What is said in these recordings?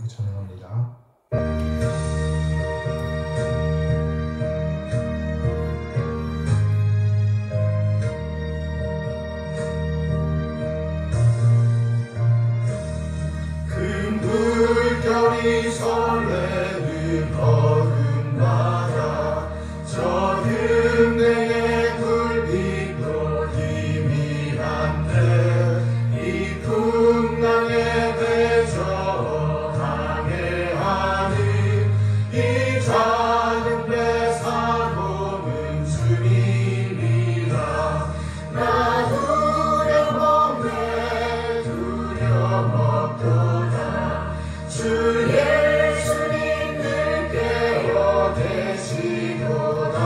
함께 찬양합니다. 큰 물결이 설레는 어둠마다 저 등대의 불빛도 희미한데 이 풍랑에 대저 항해하는 이 작은 배 사고는 주님이라. 나 두려움에 두려움없도다. 주 예수님 늘 깨어 계시도다.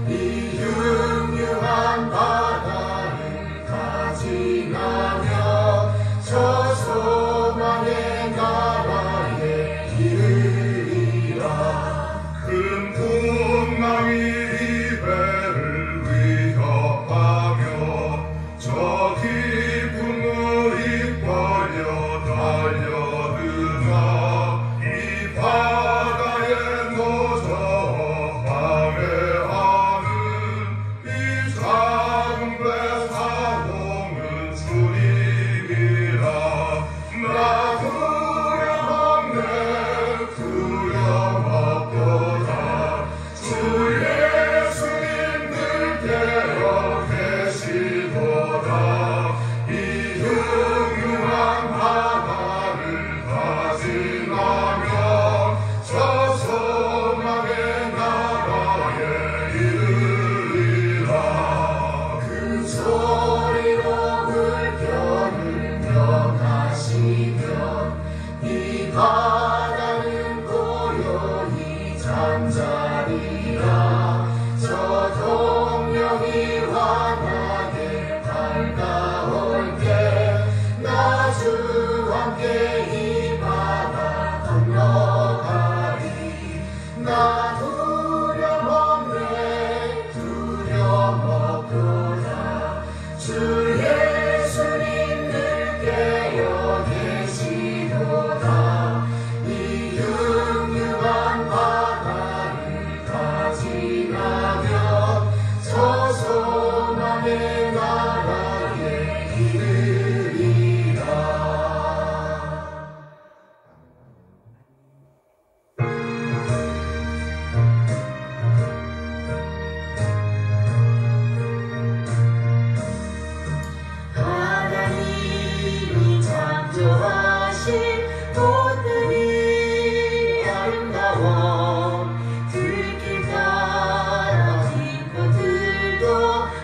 이 흉흉한 바다를 가지나며 저 소망의 나라에 이르리라. 큰 풍랑이 이 배를 위협하며 저 깊은 물이 벌려 달려드나 이 바다에 노저 항해하는 이 작은 배 사공은 주님이라. 나 두려움에 두려움없도다. 주 예수님 늘 깨어 계시도다. 이 흉흉한 바다를 가지나며 저 소망의 나라에 이르리라. 그 소리로 물결을 명하시면 이 바다는 고요히 잠자리라. 저 동력이 환하게 밝아올 때 나 주와 함께 이 바다 건너가리. 나 두려움에 두려움없도다. 주 예수님 늘 깨어 계시도다. 이 흉흉한 바다를 가지나며 저 소망의 나라에 이르리라. 하나님이 창조하신 꽃들이 아름다워 들길 따라 핀 꽃들도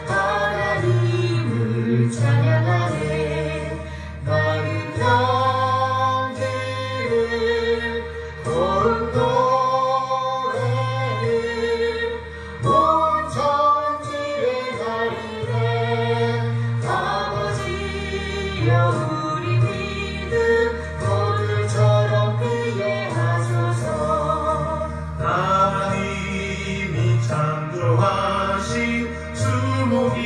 하나님을 찬양하네. 많은 형제를 고운 노래를 온 천지에 날리네. 아버지여 우리 믿음 꽃들처럼 피게 하소서. 하나님이 창조하신 수목이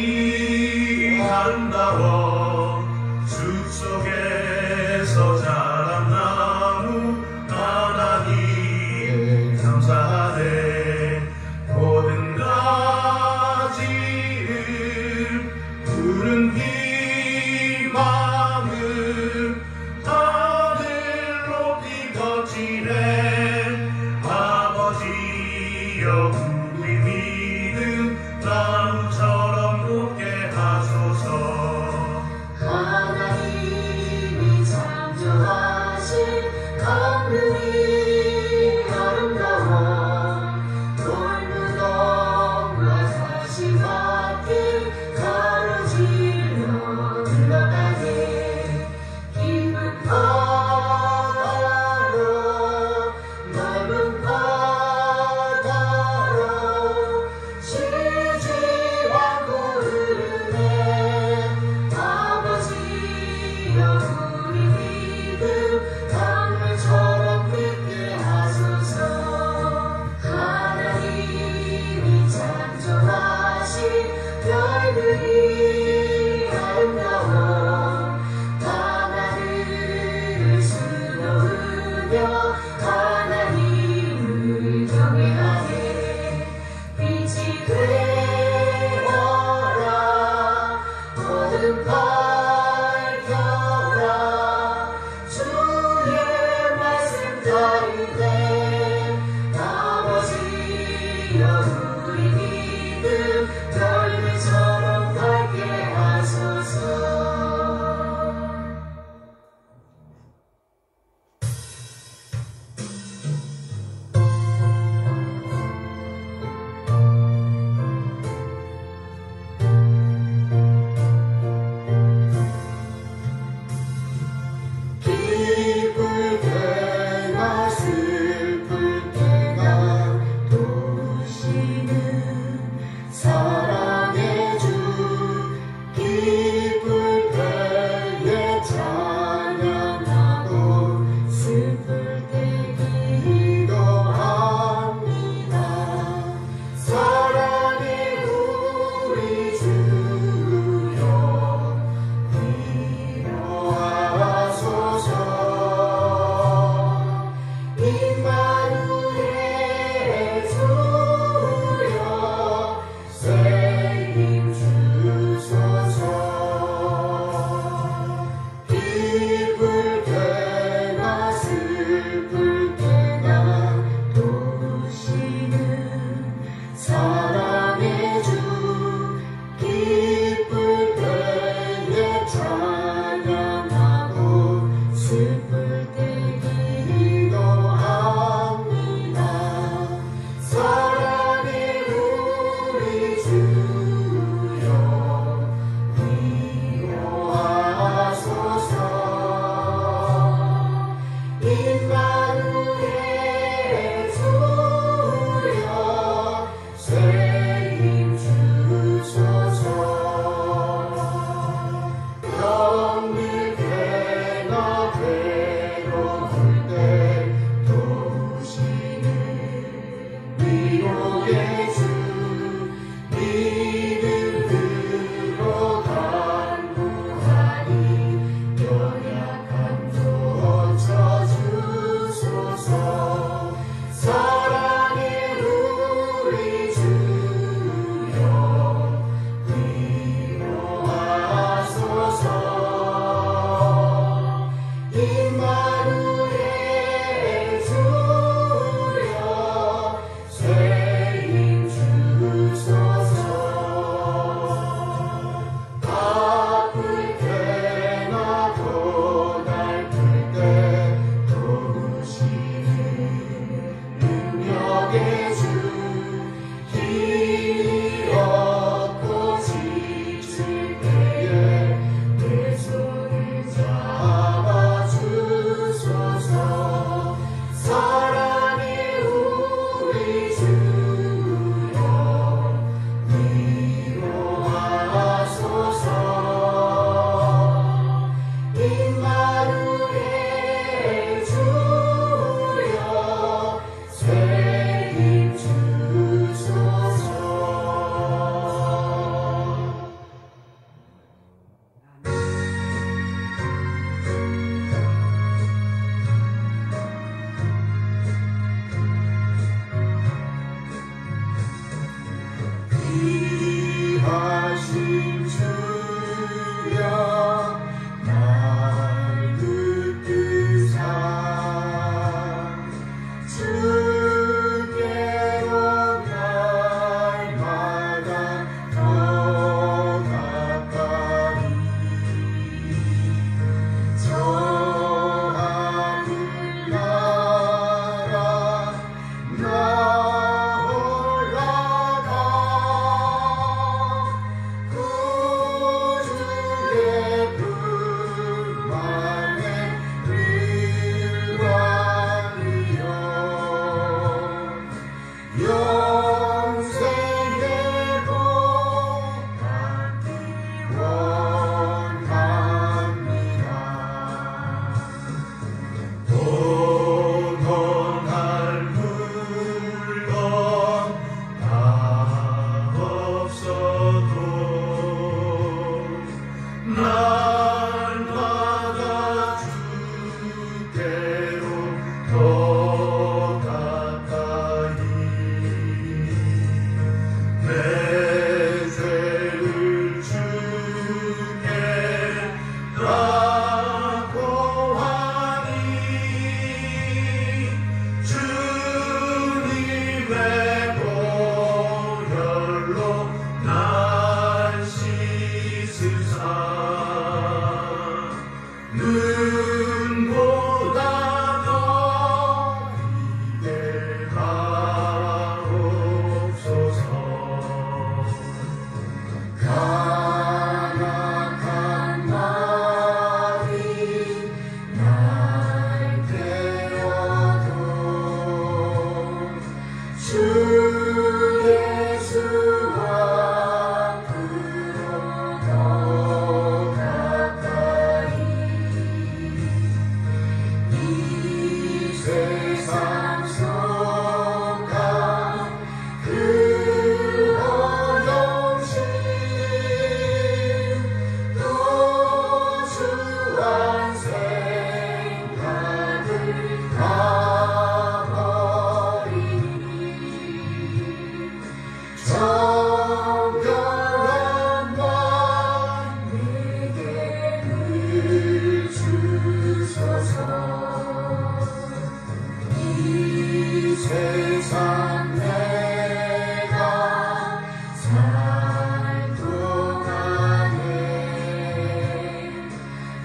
아름다워 숲 속에서 자란 나무 하나님 감사하네. 모든 가지를 푸른 희망을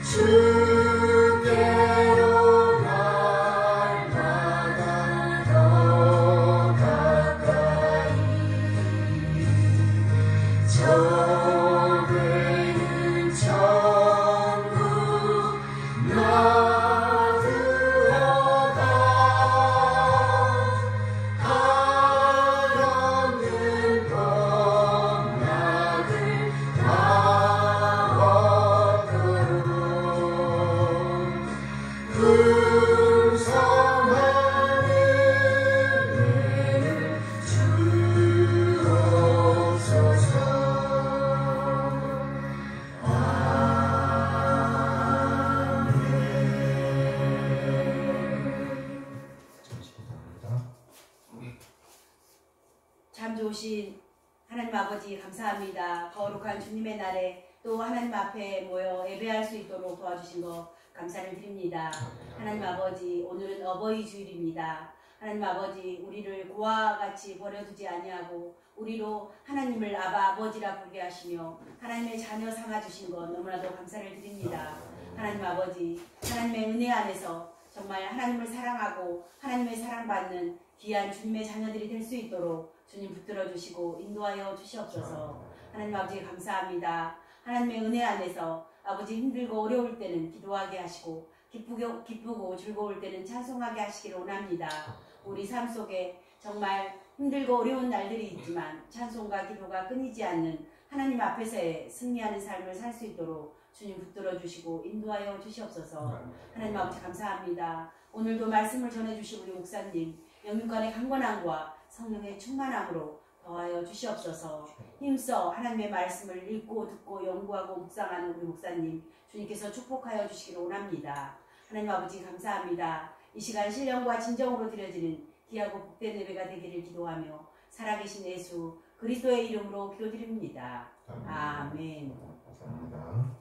주께로 날아가 더 가까이 저배는 천국 나 들어가 한없는 법락을 다 얻도록 풍성한 은혜를 주옵소서. 잠시 기도합니다. 참 좋으신 하나님 아버지 감사합니다. 거룩한 주님의 날에 또 하나님 앞에 모여 예배할 수 있도록 도와주신 것 감사를 드립니다. 하나님 아버지, 오늘은 어버이 주일입니다. 하나님 아버지, 우리를 고아와 같이 버려두지 아니하고 우리로 하나님을 아바 아버지라 부르게 하시며 하나님의 자녀 삼아주신 것 너무나도 감사를 드립니다. 하나님 아버지, 하나님의 은혜 안에서 정말 하나님을 사랑하고 하나님의 사랑받는 귀한 주님의 자녀들이 될 수 있도록 주님 붙들어 주시고 인도하여 주시옵소서. 하나님 아버지 감사합니다. 하나님의 은혜 안에서 아버지 힘들고 어려울 때는 기도하게 하시고 기쁘고 즐거울 때는 찬송하게 하시기를 원합니다. 우리 삶 속에 정말 힘들고 어려운 날들이 있지만 찬송과 기도가 끊이지 않는 하나님 앞에서의 승리하는 삶을 살 수 있도록 주님 붙들어 주시고 인도하여 주시옵소서. 하나님 아버지 감사합니다. 오늘도 말씀을 전해주신 우리 목사님 영육간의 강건함과 성령의 충만함으로 더하여 주시옵소서. 힘써 하나님의 말씀을 읽고 듣고 연구하고 묵상하는 우리 목사님 주님께서 축복하여 주시기를 원합니다. 하나님 아버지 감사합니다. 이 시간 신령과 진정으로 드려지는 귀하고 복된 예배가 되기를 기도하며 살아계신 예수 그리스도의 이름으로 기도드립니다. 아멘. 감사합니다.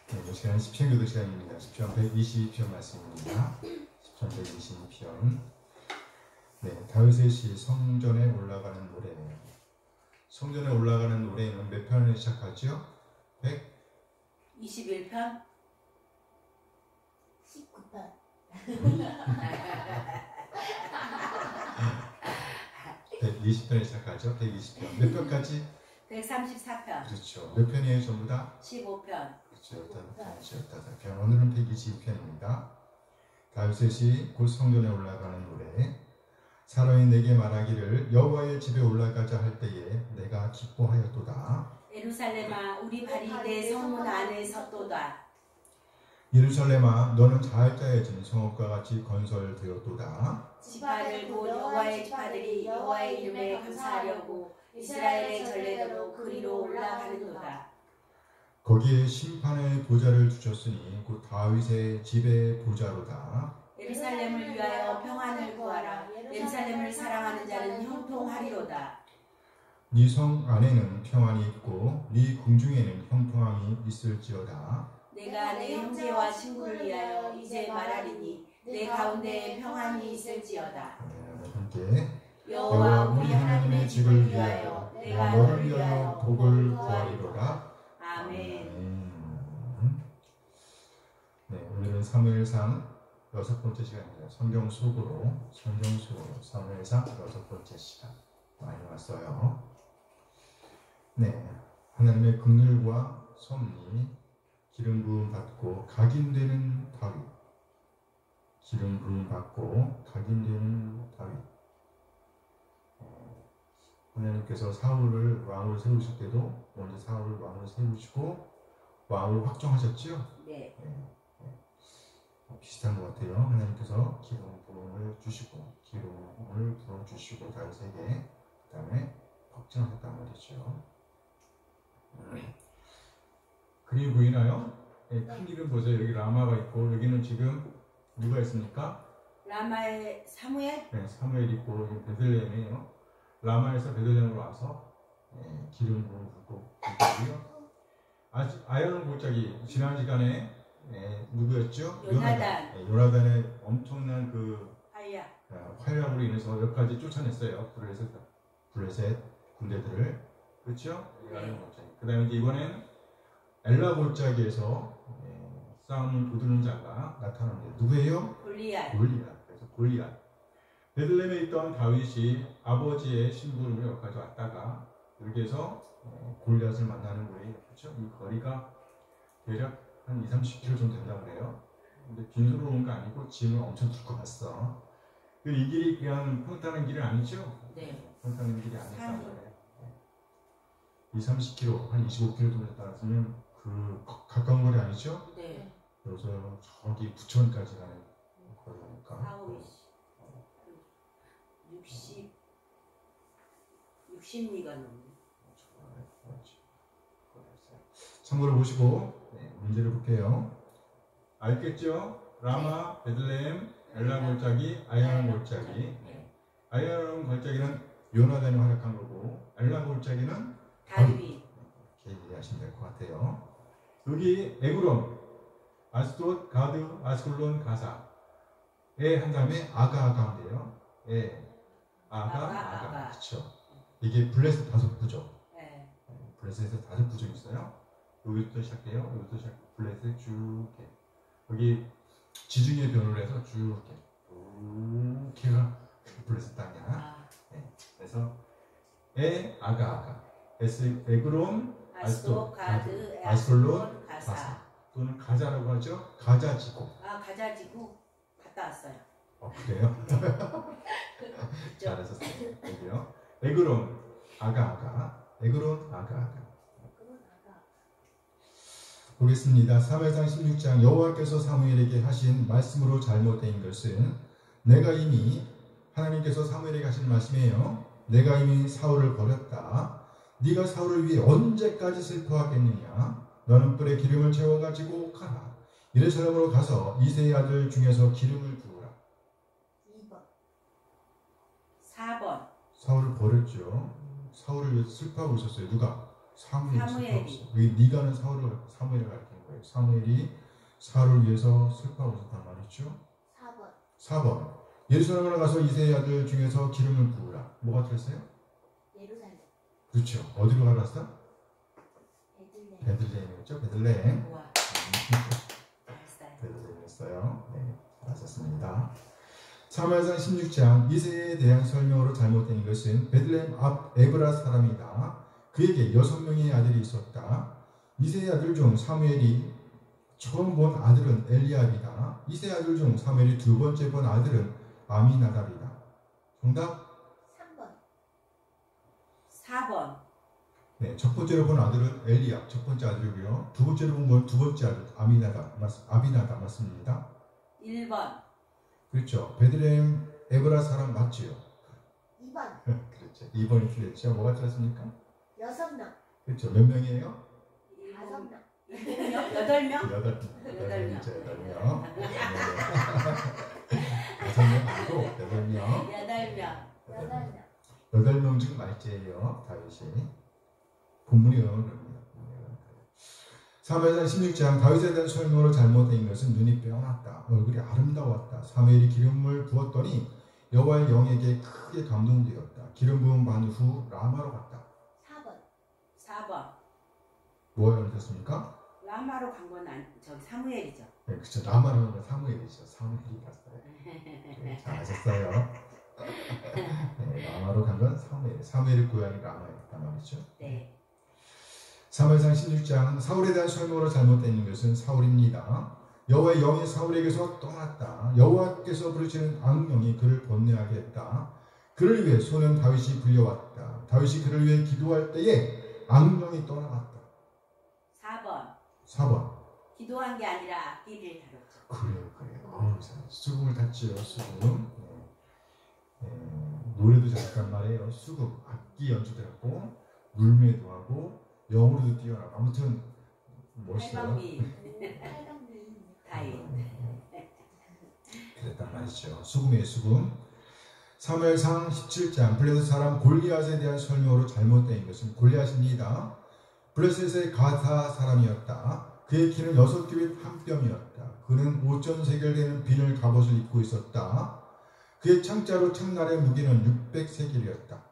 네, 이 시간은 시편 교도 시간입니다. 시편 122편 말씀입니다. 시편 122편. 네, 다윗의 시 성전에 올라가는 노래예요. 성전에 올라가는 노래는 몇 편을 시작하죠? 21편 19편 120편에 시작하죠? 120편. 몇 편까지? 134편 그렇죠. 몇 편이에요? 전부 다? 15편 그렇죠. 15편. 오늘은 122편입니다. 다윗의 시 곧 성전에 올라가는 노래. 사람이 내게 말하기를 여호와의 집에 올라가자 할 때에 내가 기뻐하였도다. 예루살렘아 우리 발이 내 성문 안에 섰도다. 예루살렘아 너는 잘 짜여진 성읍과 같이 건설되었도다. 지파들 곧 여호와의 지파들이 여호와의 이름에 감사하려고 이스라엘의 전례대로 그리로 올라가는도다. 거기에 심판의 보좌를 두셨으니 곧 다윗의 집의 보좌로다. 예루살렘을 위하여 평안을 구하라. 예루살렘을 사랑하는 자는 형통하리로다. 네 성 안에는 평안이 있고 네 궁중에는 형통함이 있을지어다. 내가 내 형제와 친구를 위하여 이제 말하리니 내 가운데에 평안이 있을지어다. 함께 여호와 우리 하나님의 집을 위하여 내가 너를 위하여 복을 구하리로다. 아멘. 네, 오늘은 사무엘상 6번째 시간입니다. 성경 속으로 사무엘상 6번째 시간 많이 왔어요. 네, 하나님의 긍휼과 섭리, 기름 부음 받고 각인되는 다윗, 기름 부음 받고 각인되는 다윗. 하나님께서 사울을 왕으로 세우실 때도 먼저 사울을 왕으로 세우시고 왕을 확정하셨지요? 네. 비슷한 것 같아요. 하나님께서 기름 부음을 주시고 기름을 부어주시고 다윗에게 그 다음에 확정하셨단 말이죠. 그림 보이나요? 네, 큰 그림 보세요. 여기 라마가 있고 여기는 지금 누가 있습니까? 라마의 사무엘? 네, 사무엘이 있고 여기 베들레헴이에요. 라마에서 베들레헴으로 와서 기름 부음을 붓고 있고요. 아이론 골짜기 지난 시간에 누구였죠? 요나단. 요나단의 엄청난 그 아야. 활약으로 인해서 몇 가지 쫓아냈어요. 블레셋 군대들을. 그렇죠? 네. 그 다음에 이제 이번엔 엘라 골짜기에서 싸움을 도두는 자가 나타납니다. 누구예요? 골리앗. 골리앗. 그래서 골리앗. 베들레헴에 있던 다윗이 아버지의 심부름을 가져왔다가 여기에서 골리앗을 만나는 거예요. 그렇죠? 이 거리가 대략 한 20-30km 정도 된다고 그래요. 근데 빈손으로 온 거 아니고 짐을 엄청 들고 왔어. 이 길이 그냥 평탄한 길은 아니죠? 네. 평탄한 길이 아니었단 말이에요. 20-30km, 한 25km 정도 따랐으면 그 가까운 거리 아니죠? 네. 그래서 저기 부천까지 가는 거리니까 60리가 넘네. 참고로 보시고 문제를 볼게요. 알겠죠? 라마, 베들레헴, 엘라 골짜기, 아이알론 골짜기. 아이알론 골짜기는 요나단이 활약한 거고 엘라 골짜기는 다윗. 이렇게 이해하시면 될 것 같아요. 여기 에그론, 아스돗, 가드, 아스쿨론, 가사에 한 다음에 아가아가인데요. 아가. 그렇죠. 이게 블레셋 5부죠. 네. 블레셋에서 5부족이 있어요. 여기부터 시작해요. 여기부터 시작. 블레셋 쭉 이렇게. 여기 지중해 변호를 해서 쭉 이렇게가 블레셋 땅이야. 그래서 아가. 에그론, 아스돗, 가드, 아스콜론, 가사. 또는 가자라고 하죠. 가자지구. 가자지구 갔다 왔어요. 그래요? 잘하셨어요. 여기요. 에그론, 아가. 에그론, 아가. 보겠습니다. 사무엘상 16장 여호와께서 사무엘에게 하신 말씀으로 잘못된 것은 내가 이미 하나님께서 사무엘에게 하신 말씀이에요. 내가 이미 사울을 버렸다. 네가 사울을 위해 언제까지 슬퍼하겠느냐? 너는 뿔에 기름을 채워가지고 가라. 예루살렘으로 가서 이새의 아들 중에서 기름을 부으라. 2번. 4번. 사울을 버렸죠. 사울을 위해 슬퍼하고 있었어요. 누가? 사무엘이 슬퍼하고 있어요. 여기 네가는 사무엘을 가르치는 거예요. 사무엘이 사울을 위해서 슬퍼하고 있었단 말이죠. 4번. 예루살렘으로 가서 이새의 아들 중에서 기름을 부으라. 뭐가 틀렸어요? 예루살렘. 그렇죠. 어디로 갈았어? 베들레헴. 베들레헴이었죠. 베들레헴. 우와. 잘했어요. 베들레헴이었어요. 네, 잘하셨습니다. 사무엘상 16장 이새에 대한 설명으로 잘못된 것은 베들레헴 앞 에브라 사람이다. 그에게 6명의 아들이 있었다. 이새의 아들 중 사무엘이 처음 본 아들은 엘리압이다. 이새의 아들 중 사무엘이 두 번째 본 아들은 아미나답이다. 정답? 3번. 네, 첫 번째로 본 아들은 엘리압, 첫 번째 아들이고요. 두 번째로 본 건 두 번째 아들 아비나답 맞습니다. 1번. 그렇죠. 베들레헴 에브라 사람 맞지요? 2번. 그렇죠. 2번이 틀렸죠. 뭐가 틀렸습니까? 6명. 그렇죠. 몇 명이에요? 5명. 8명? 8명. 6명 아니고 8명. 8명. 8명 중 말제예요. 다윗이. 본문이요. 사무엘상 16장 다윗에 대한 설명으로 잘못된 것은 눈이 빼어났다. 얼굴이 아름다웠다. 사무엘이 기름을 부었더니 여호와의 영에게 크게 감동되었다. 기름 부은 반 후 라마로 갔다. 4번. 뭐가 잘못됐습니까? 라마로 간 건 사무엘이죠. 네, 그렇죠. 라마로 간 건 사무엘이죠. 사무엘이 갔어요. 네, 잘하셨어요. 네, 라마로 간 건 사무엘. 사무엘의 고향이 라마였단 말이죠. 네. 사무엘상 16장 사울에 대한 설명으로 잘못된 것은 사울입니다. 여호와의 영이 사울에게서 떠났다. 여호와께서 부르시는 악령이 그를 번뇌하게 했다. 그를 위해 소년 다윗이 불려왔다. 다윗이 그를 위해 기도할 때에 악령이 떠나갔다. 4번. 기도한 게 아니라 악기를 다뤘죠. 그래요. 수금을 탔지요. 수금. 노래도 잘했단 말이에요. 수금, 악기 연주도 했고 물매도 하고 영으로도 뛰어나고 아무튼 멋있어요. 다윗. 그랬단 말이죠. 수금이에요. 수금. 사무엘상 17장 블레셋 사람 골리앗에 대한 설명으로 잘못된 것은 골리앗입니다. 블레셋의 가사 사람이었다. 그의 키는 6규빗 1뼘이었다. 그는 5,000세겔 되는 비늘 갑옷을 입고 있었다. 그의 창자로 창날의 무게는 600세겔이었다.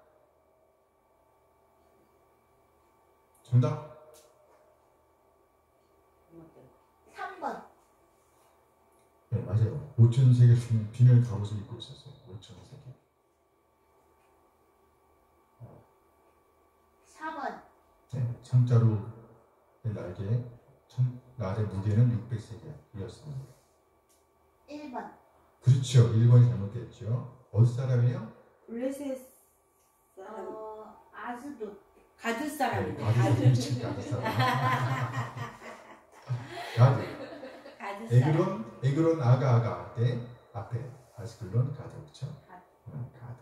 정답? 3번. 네, 맞아요. 5천 세계 비늘 갑옷을 입고 있었어요. 5천 세계. 4번. 네, 창자루의 날개, 날의 무게는 600세계였습니다. 1번. 그렇죠. 1번이 잘못됐죠. 어디 사람이에요? 블레셋 사람. 아스돗. 가드 사람인데. 가드 미친 가드 사람. 가드. 가드 사람. 에그론 아가 때 앞에 아스클론 가드 그렇죠? 가드.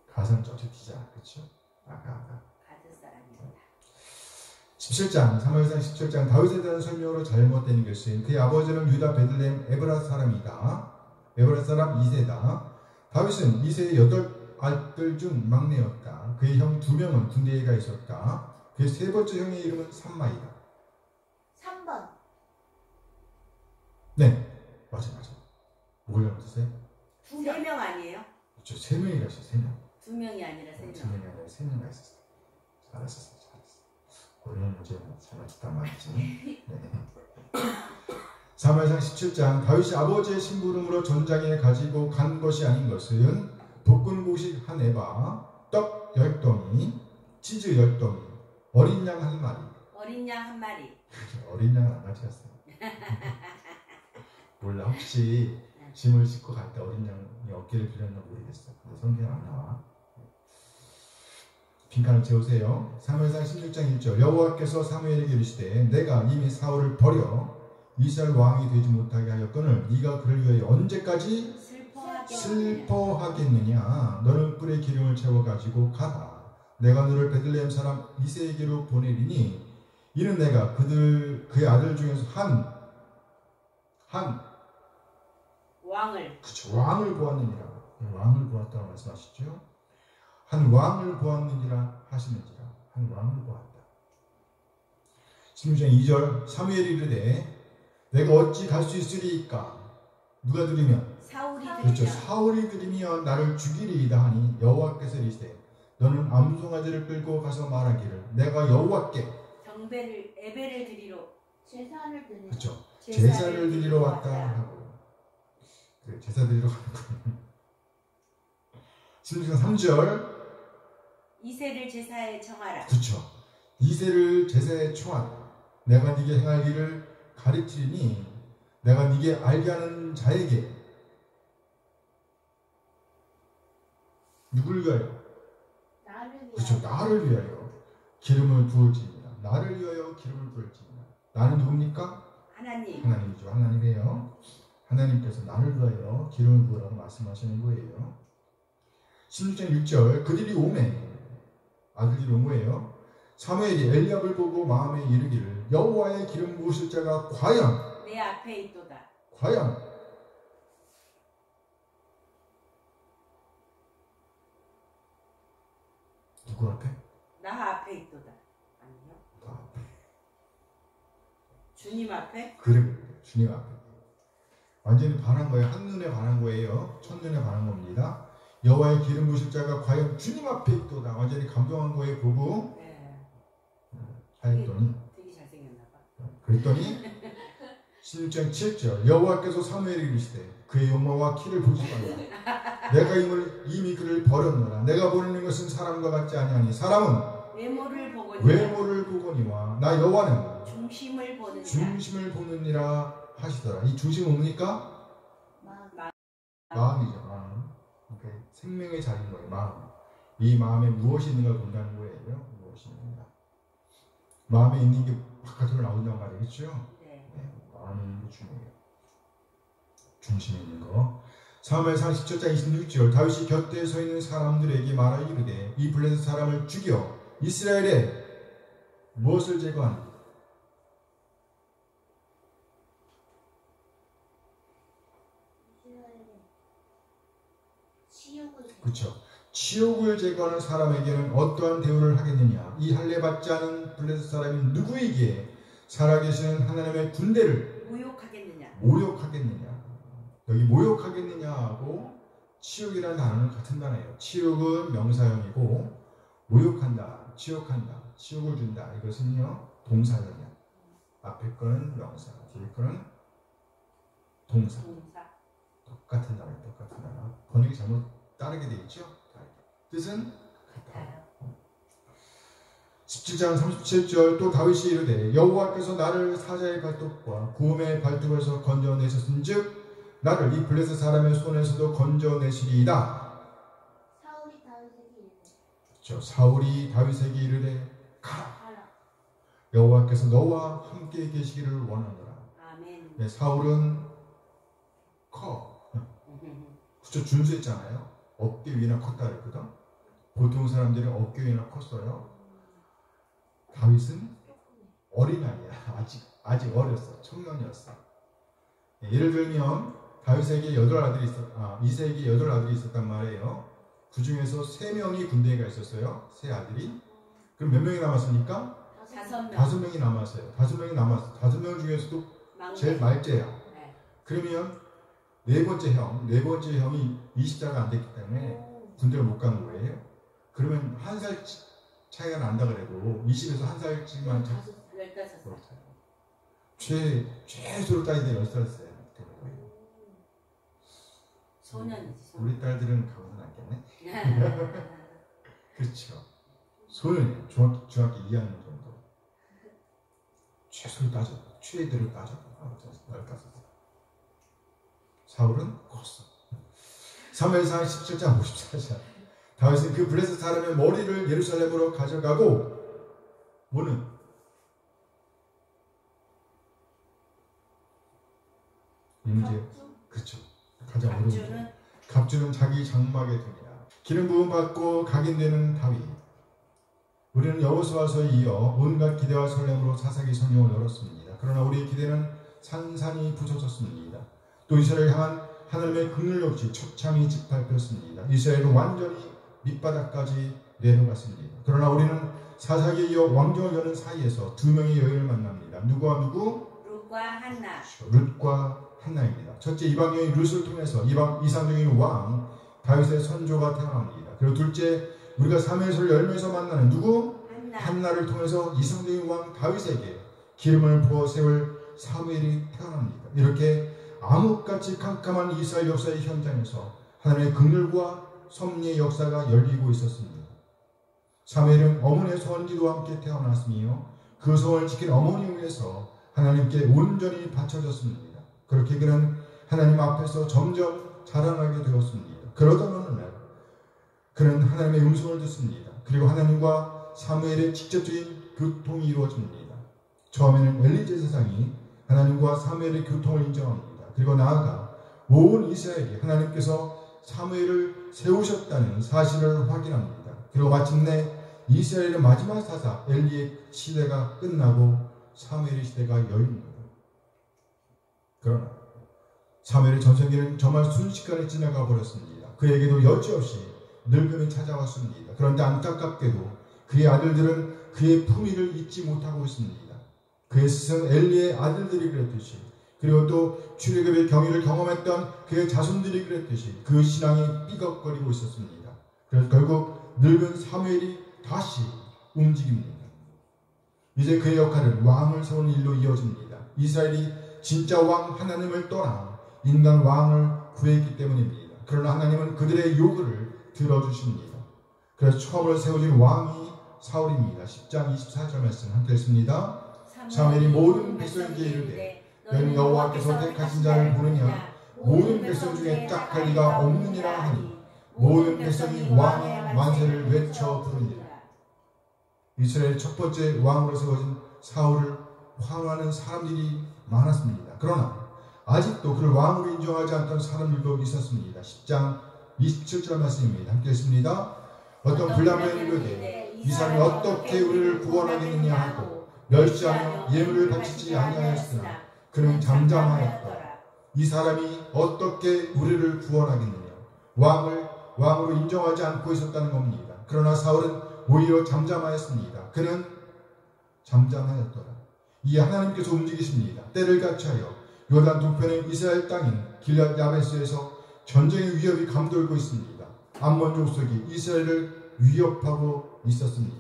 가상 쩍쩍 튀자 그렇죠? 아가. 가드 사람입니다. 17장 3월상 17장 다윗에 대한 설명으로 잘못된 것은 그의 아버지는 유다 베들레헴 에브라 사람이다. 에브라 사람 이세다. 다윗은 이세의 8아들 중 막내였다. 그의 형 2명은 군대에 가 있었다. 그의 세 번째 형의 이름은 삼마이다. 3번. 네, 맞아. 뭐가 잘못했어요? 3명 아니에요? 그렇죠. 3명이 가셨어요. 3명. 2명이 아니라 3명. 2명이 아니라 3명 가 있었어요. 잘했었어요. 어려운 문제는 잘 맞췄단 말이지. 네. 사무엘상 17장 다윗이 아버지의 심부름으로 전장에 가지고 간 것이 아닌 것은 볶은 곡식 한 에바, 떡 10덩이, 치즈 10덩이, 어린 양 한 마리. 어린 양 한 마리. 어린 양은 안 가져갔어요. 몰라 혹시 짐을 싣고 갈 때 어린 양이 어깨를 빌렸나 모르겠어. 근데 성경에 안 나와. 빈칸을 채우세요. 사무엘상 16장 1절 여호와께서 사무엘에게 이르시되 내가 이미 사울을 버려 이스라엘 왕이 되지 못하게 하였거늘 네가 그를 위하여 언제까지 슬퍼하겠느냐. 너는 뿔에 기름을 채워가지고 가라. 내가 너를 베들레헴 사람 이세에게로 보내리니 이는 내가 그의 아들 중에서 한 왕을 보았느니라. 왕을 보았다고 말씀하시죠. 한 왕을 보았느니라 하시는지라. 한 왕을 보았다. 16장 2절 사무엘이 이르되 내가 어찌 갈 수 있으리이까. 누가 들으면? 사울이 들으면. 그렇죠. 사울이 들으면 나를 죽이리이다 하니 여호와께서 이르시되 너는 암송아지를 끌고 가서 말하기를 내가 여호와께 에베를 드리러 제사를 드리러. 그렇죠. 제사를 드리러 왔다 하고. 그래, 제사 드리러 가는 거예요. 16장 3절 이새를 제사에 청하라. 그렇죠. 이새를 제사에 청하라. 내가 네게 행할 일을 가르치리니 내가 네게 알게 하는 자에게 누굴 위하여? 나를 위하여. 그렇죠. 나를 위하여 기름을 부을지니라. 나를 위하여 기름을 부을지니라. 나는 누굽니까? 하나님. 하나님이죠. 하나님이에요. 하나님께서 나를 위하여 기름을 부으라고 말씀하시는 거예요. 16장 6절 그들이 오매 아들들이 온 거예요. 사무엘이 엘리압을 보고 마음에 이르기를 여호와의 기름 부으실 자가 과연 내 앞에 있도다. 과연 누구 앞에? 나 앞에 있도다. 아니요. 나 앞에. 주님 앞에? 그래 주님 앞에. 완전히 반한 거예요. 한눈에 반한 거예요. 첫눈에 반한 겁니다. 여호와의 기름 부으실 자가 과연 주님 앞에 있도다. 완전히 감동한 거예요. 보고 네. 하였더니 되게 잘생겼나 봐. 그랬더니 16장 7절 여호와께서 사무엘에게 이르시되 그의 용모와 키를 보지 말라. 내가 이미 그를 버렸노라. 내가 보내는 것은 사람과 같지 아니하니 사람은 외모를 보거니와 나 여호와는 중심을 보느니라 하시더라. 이 중심은 뭡니까? 마음이죠. 마음. 그러니까 생명의 자리인 거예요. 마음. 이 마음에 무엇이 있는가 본다는 거예요. 무엇이 있는가. 마음에 있는 게 바깥으로 나온단 말이겠죠. 네. 마음에 있는 게 중요해요. 중심에 있는 거. 사무엘상 17장 26절 다윗이 곁에 서 있는 사람들에게 말하여 이르되 이 블레셋 사람을 죽여 이스라엘에 무엇을 제거하니? 그렇죠. 치욕을 제거하는 사람에게는 어떠한 대우를 하겠느냐? 이 할례 받지 않은 블레셋 사람이 누구에게 살아계시는 하나님의 군대를 모욕하겠느냐? 여기 모욕하겠느냐하고 치욕이라는 단어는 같은 단어예요. 치욕은 명사형이고 모욕한다, 치욕한다, 치욕을 준다 이것은요 동사형이야. 앞에 거는 명사, 뒤에 거는 동사. 동사. 똑같은 단어, 똑같은 단어. 번역이 잘못 따르게 돼 있죠? 뜻은 같아요. 17장 37절 또 다윗이 이르되 여호와께서 나를 사자의 발톱과 구음의 발톱에서 건져내셨은즉 나를 이 블레셋 사람의 손에서도 건져내시리이다. 사울이 다윗에게 이르되 그렇죠. 사울이 다윗에게 이르되 가라. 가라. 여호와께서 너와 함께 계시기를 원하노라. 아멘. 네, 사울은 커. 그쵸, 준수했잖아요. 어깨 위나 컸다 그랬거든. 보통 사람들은 어깨 위나 컸어요. 다윗은 어린아이야. 아직 어렸어. 청년이었어. 예를 들면 다윗에게 8아들이 이세에게 8아들이 있었단 말이에요. 그 중에서 3명이 군대에 있었어요. 3아들이. 그럼 몇 명이 남았습니까? 5명. 5명이 남았어요. 5명이 남았어. 5명 중에서도 제일 말째야. 네. 그러면 네 번째 형이 20살가 안 됐기 때문에 군대를 못 간 거예요. 그러면 1살 차이가 난다 그래도 20에서 1살씩만 15살. 최소로 따지면 10살이었어요. 소년이지. 우리 딸들은 가고는 않겠네. 그렇죠. 소년이에요. 중학교 2학년 정도. 최소로 따져. 최애들을 따져. 15살. 사울은 컸어. 사무엘상 17장 54절. 다윗은 그 블레셋 사람의 머리를 예루살렘으로 가져가고 뭐는 이제 그렇죠. 가장 어려운 게 갑주는 자기 장막에 둡니다. 기름 부음 받고 각인되는 다윗. 우리는 여호수아서에 이어 온갖 기대와 설렘으로 사사기 성경을 열었습니다. 그러나 우리의 기대는 산산이 부서졌습니다. 또 이스라엘 향한 하나님의 긍휼 역시 처참히 짓밟혔습니다. 이스라엘은 완전히 밑바닥까지 내려갔습니다. 그러나 우리는 사사기에 이어 왕정을 여는 사이에서 2명의 여인을 만납니다. 누구와 누구? 룻과 한나. 룻과 한나입니다. 첫째 이방 여인 룻을 통해서 이상적인 왕 다윗의 선조가 태어납니다. 그리고 둘째 우리가 사무엘서를 열면서 만나는 누구? 한나를 통해서 이상적인 왕 다윗에게 기름을 부어 세울 사무엘이 태어납니다. 이렇게 암흑같이 캄캄한 이스라엘 역사의 현장에서 하나님의 긍휼과 섭리의 역사가 열리고 있었습니다. 사무엘은 어머니의 소원기도와 함께 태어났으며 그 소원을 지킨 어머니를 위해서 하나님께 온전히 바쳐졌습니다. 그렇게 그는 하나님 앞에서 점점 자라나게 되었습니다. 그러던 어느 날 그는 하나님의 음성을 듣습니다. 그리고 하나님과 사무엘의 직접적인 교통이 이루어집니다. 처음에는 엘리 제사장이 하나님과 사무엘의 교통을 인정합니다. 그리고 나아가 온 이스라엘이 하나님께서 사무엘을 세우셨다는 사실을 확인합니다. 그리고 마침내 이스라엘의 마지막 사사 엘리의 시대가 끝나고 사무엘의 시대가 열립니다. 그러나 사무엘의 전성기는 정말 순식간에 지나가 버렸습니다. 그에게도 여지없이 늙음이 찾아왔습니다. 그런데 안타깝게도 그의 아들들은 그의 품위를 잊지 못하고 있습니다. 그의 스승 엘리의 아들들이 그랬듯이 그리고 또 출애굽의 경위를 경험했던 그의 자손들이 그랬듯이 그 신앙이 삐걱거리고 있었습니다. 그래서 결국 늙은 사무엘이 다시 움직입니다. 이제 그의 역할은 왕을 세우는 일로 이어집니다. 이스라엘이 진짜 왕 하나님을 떠나 인간 왕을 구했기 때문입니다. 그러나 하나님은 그들의 요구를 들어주십니다. 그래서 처음으로 세워진 왕이 사울입니다. 10장 24절 말씀 함께 읽습니다. 사무엘이 모든 백성에게 이르되 너는 여호와께서 택하신 자를 보느냐 모든 백성 중에 짝할 리가 없느니라 하니 모든 백성이 왕의 만세를 외쳐 부르니라. 이스라엘 첫 번째 왕으로 세워진 사울을 환호하는 사람들이 많았습니다. 그러나 아직도 그를 왕으로 인정하지 않던 사람들도 있었습니다. 10장 27절 말씀입니다. 함께 읽습니다. 어떤 불량배는 이르되 이 사람이 어떻게 우리를 구원하겠느냐 하고 멸시하며 예물을 바치지 아니하였으나 그는 잠잠하였더라. 이 사람이 어떻게 우리를 구원하겠느냐. 왕으로 인정하지 않고 있었다는 겁니다. 그러나 사울은 오히려 잠잠하였습니다. 그는 잠잠하였더라. 이 하나님께서 움직이십니다. 때를 같이하여 요단 동편의 이스라엘 땅인 길앗 야베스에서 전쟁의 위협이 감돌고 있습니다. 암몬 족속이 이스라엘을 위협하고 있었습니다.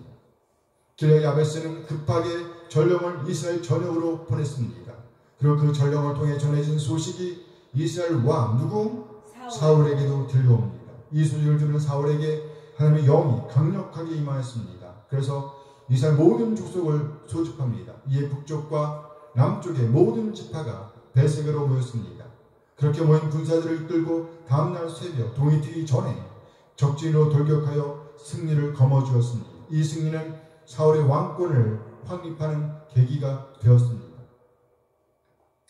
길앗 야베스는 급하게 전령을 이스라엘 전역으로 보냈습니다. 그리고 그 전령을 통해 전해진 소식이 이스라엘 왕 누구? 사울에게도 들려옵니다. 이 소식을 들은 사울에게 하나님의 영이 강력하게 임하였습니다. 그래서 이스라엘 모든 족속을 소집합니다. 이에 북쪽과 남쪽의 모든 지파가 베색으로 모였습니다. 그렇게 모인 군사들을 이끌고 다음날 새벽 동이 트기 전에 적진으로 돌격하여 승리를 거머쥐었습니다. 이 승리는 사울의 왕권을 확립하는 계기가 되었습니다.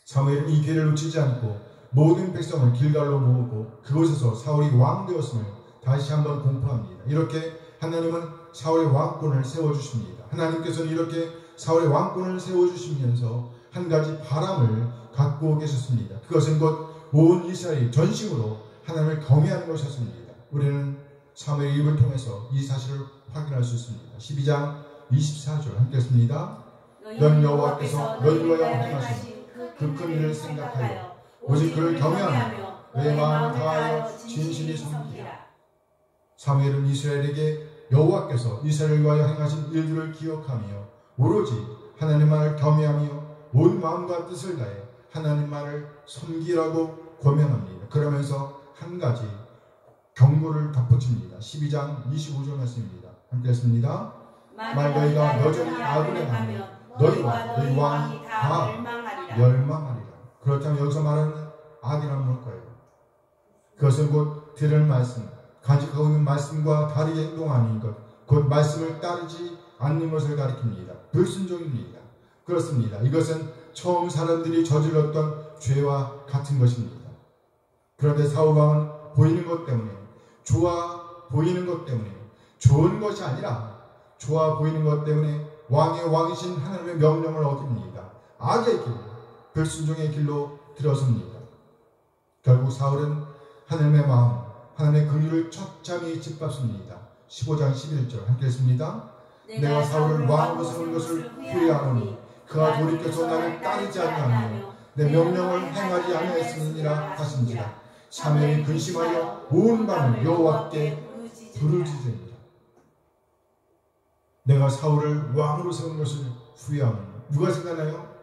사무엘은 이 기회를 놓치지 않고 모든 백성을 길갈로 모으고 그곳에서 사울이 왕 되었음을 다시 한번 공포합니다. 이렇게 하나님은 사울의 왕권을 세워주십니다. 하나님께서는 이렇게 사울의 왕권을 세워주시면서 한 가지 바람을 갖고 계셨습니다. 그것은 곧 온 이스라엘이 전심으로 하나님을 경외하는 것이었습니다. 우리는 사무엘 1을 통해서 이 사실을 확인할 수 있습니다. 12장 24절 함께 했습니다. 넌 여호와께서 너희를 위하여 행하신 그 큰 일을 생각하여 오직 그를 경외하며 내 마음을 다하여 진실히 섬기라. 사무엘은 이스라엘에게 여호와께서 이스라엘을 위하여 행하신 일들을 기억하며 오로지 하나님만을 경외하며 온 마음과 뜻을 다해 하나님만을 섬기라고 권면합니다. 그러면서 한 가지 경고를 덧붙입니다. 12장 25절 말씀입니다. 함께 했습니다. 만일 너희가 여전히 악을 행하면 너희와 너희 왕이 다 멸망하리라. 그렇다면 여기서 말하는 악이란 뭘까요? 그것은 곧 들은 말씀, 간직하고 있는 말씀과 다르게 행동하는 것, 곧 말씀을 따르지 않는 것을 가리킵니다. 불순종입니다. 그렇습니다. 이것은 처음 사람들이 저질렀던 죄와 같은 것입니다. 그런데 사울왕은 보이는 것 때문에, 좋아 보이는 것 때문에, 좋은 것이 아니라 좋아 보이는 것 때문에 왕의 왕이신 하나님의 명령을 어깁니다. 악의 길, 불순종의 길로 들어섭니다. 결국 사울은 하나님의 마음, 하나님의 긍휼을 처참히 짓밟습니다. 15장 11절 함께 했습니다. 내가 사울을 왕으로 세운 것을 후회하노니 그가 돌이켜서 나를 따르지 아니하며 내 명령을 행하지 아니하였으니라 하신지라. 사무엘이 근심하여 온 밤을 여호와께 부르짖으니라. 내가 사울을 왕으로 세운 것을 후회하노니 누가 생각나요?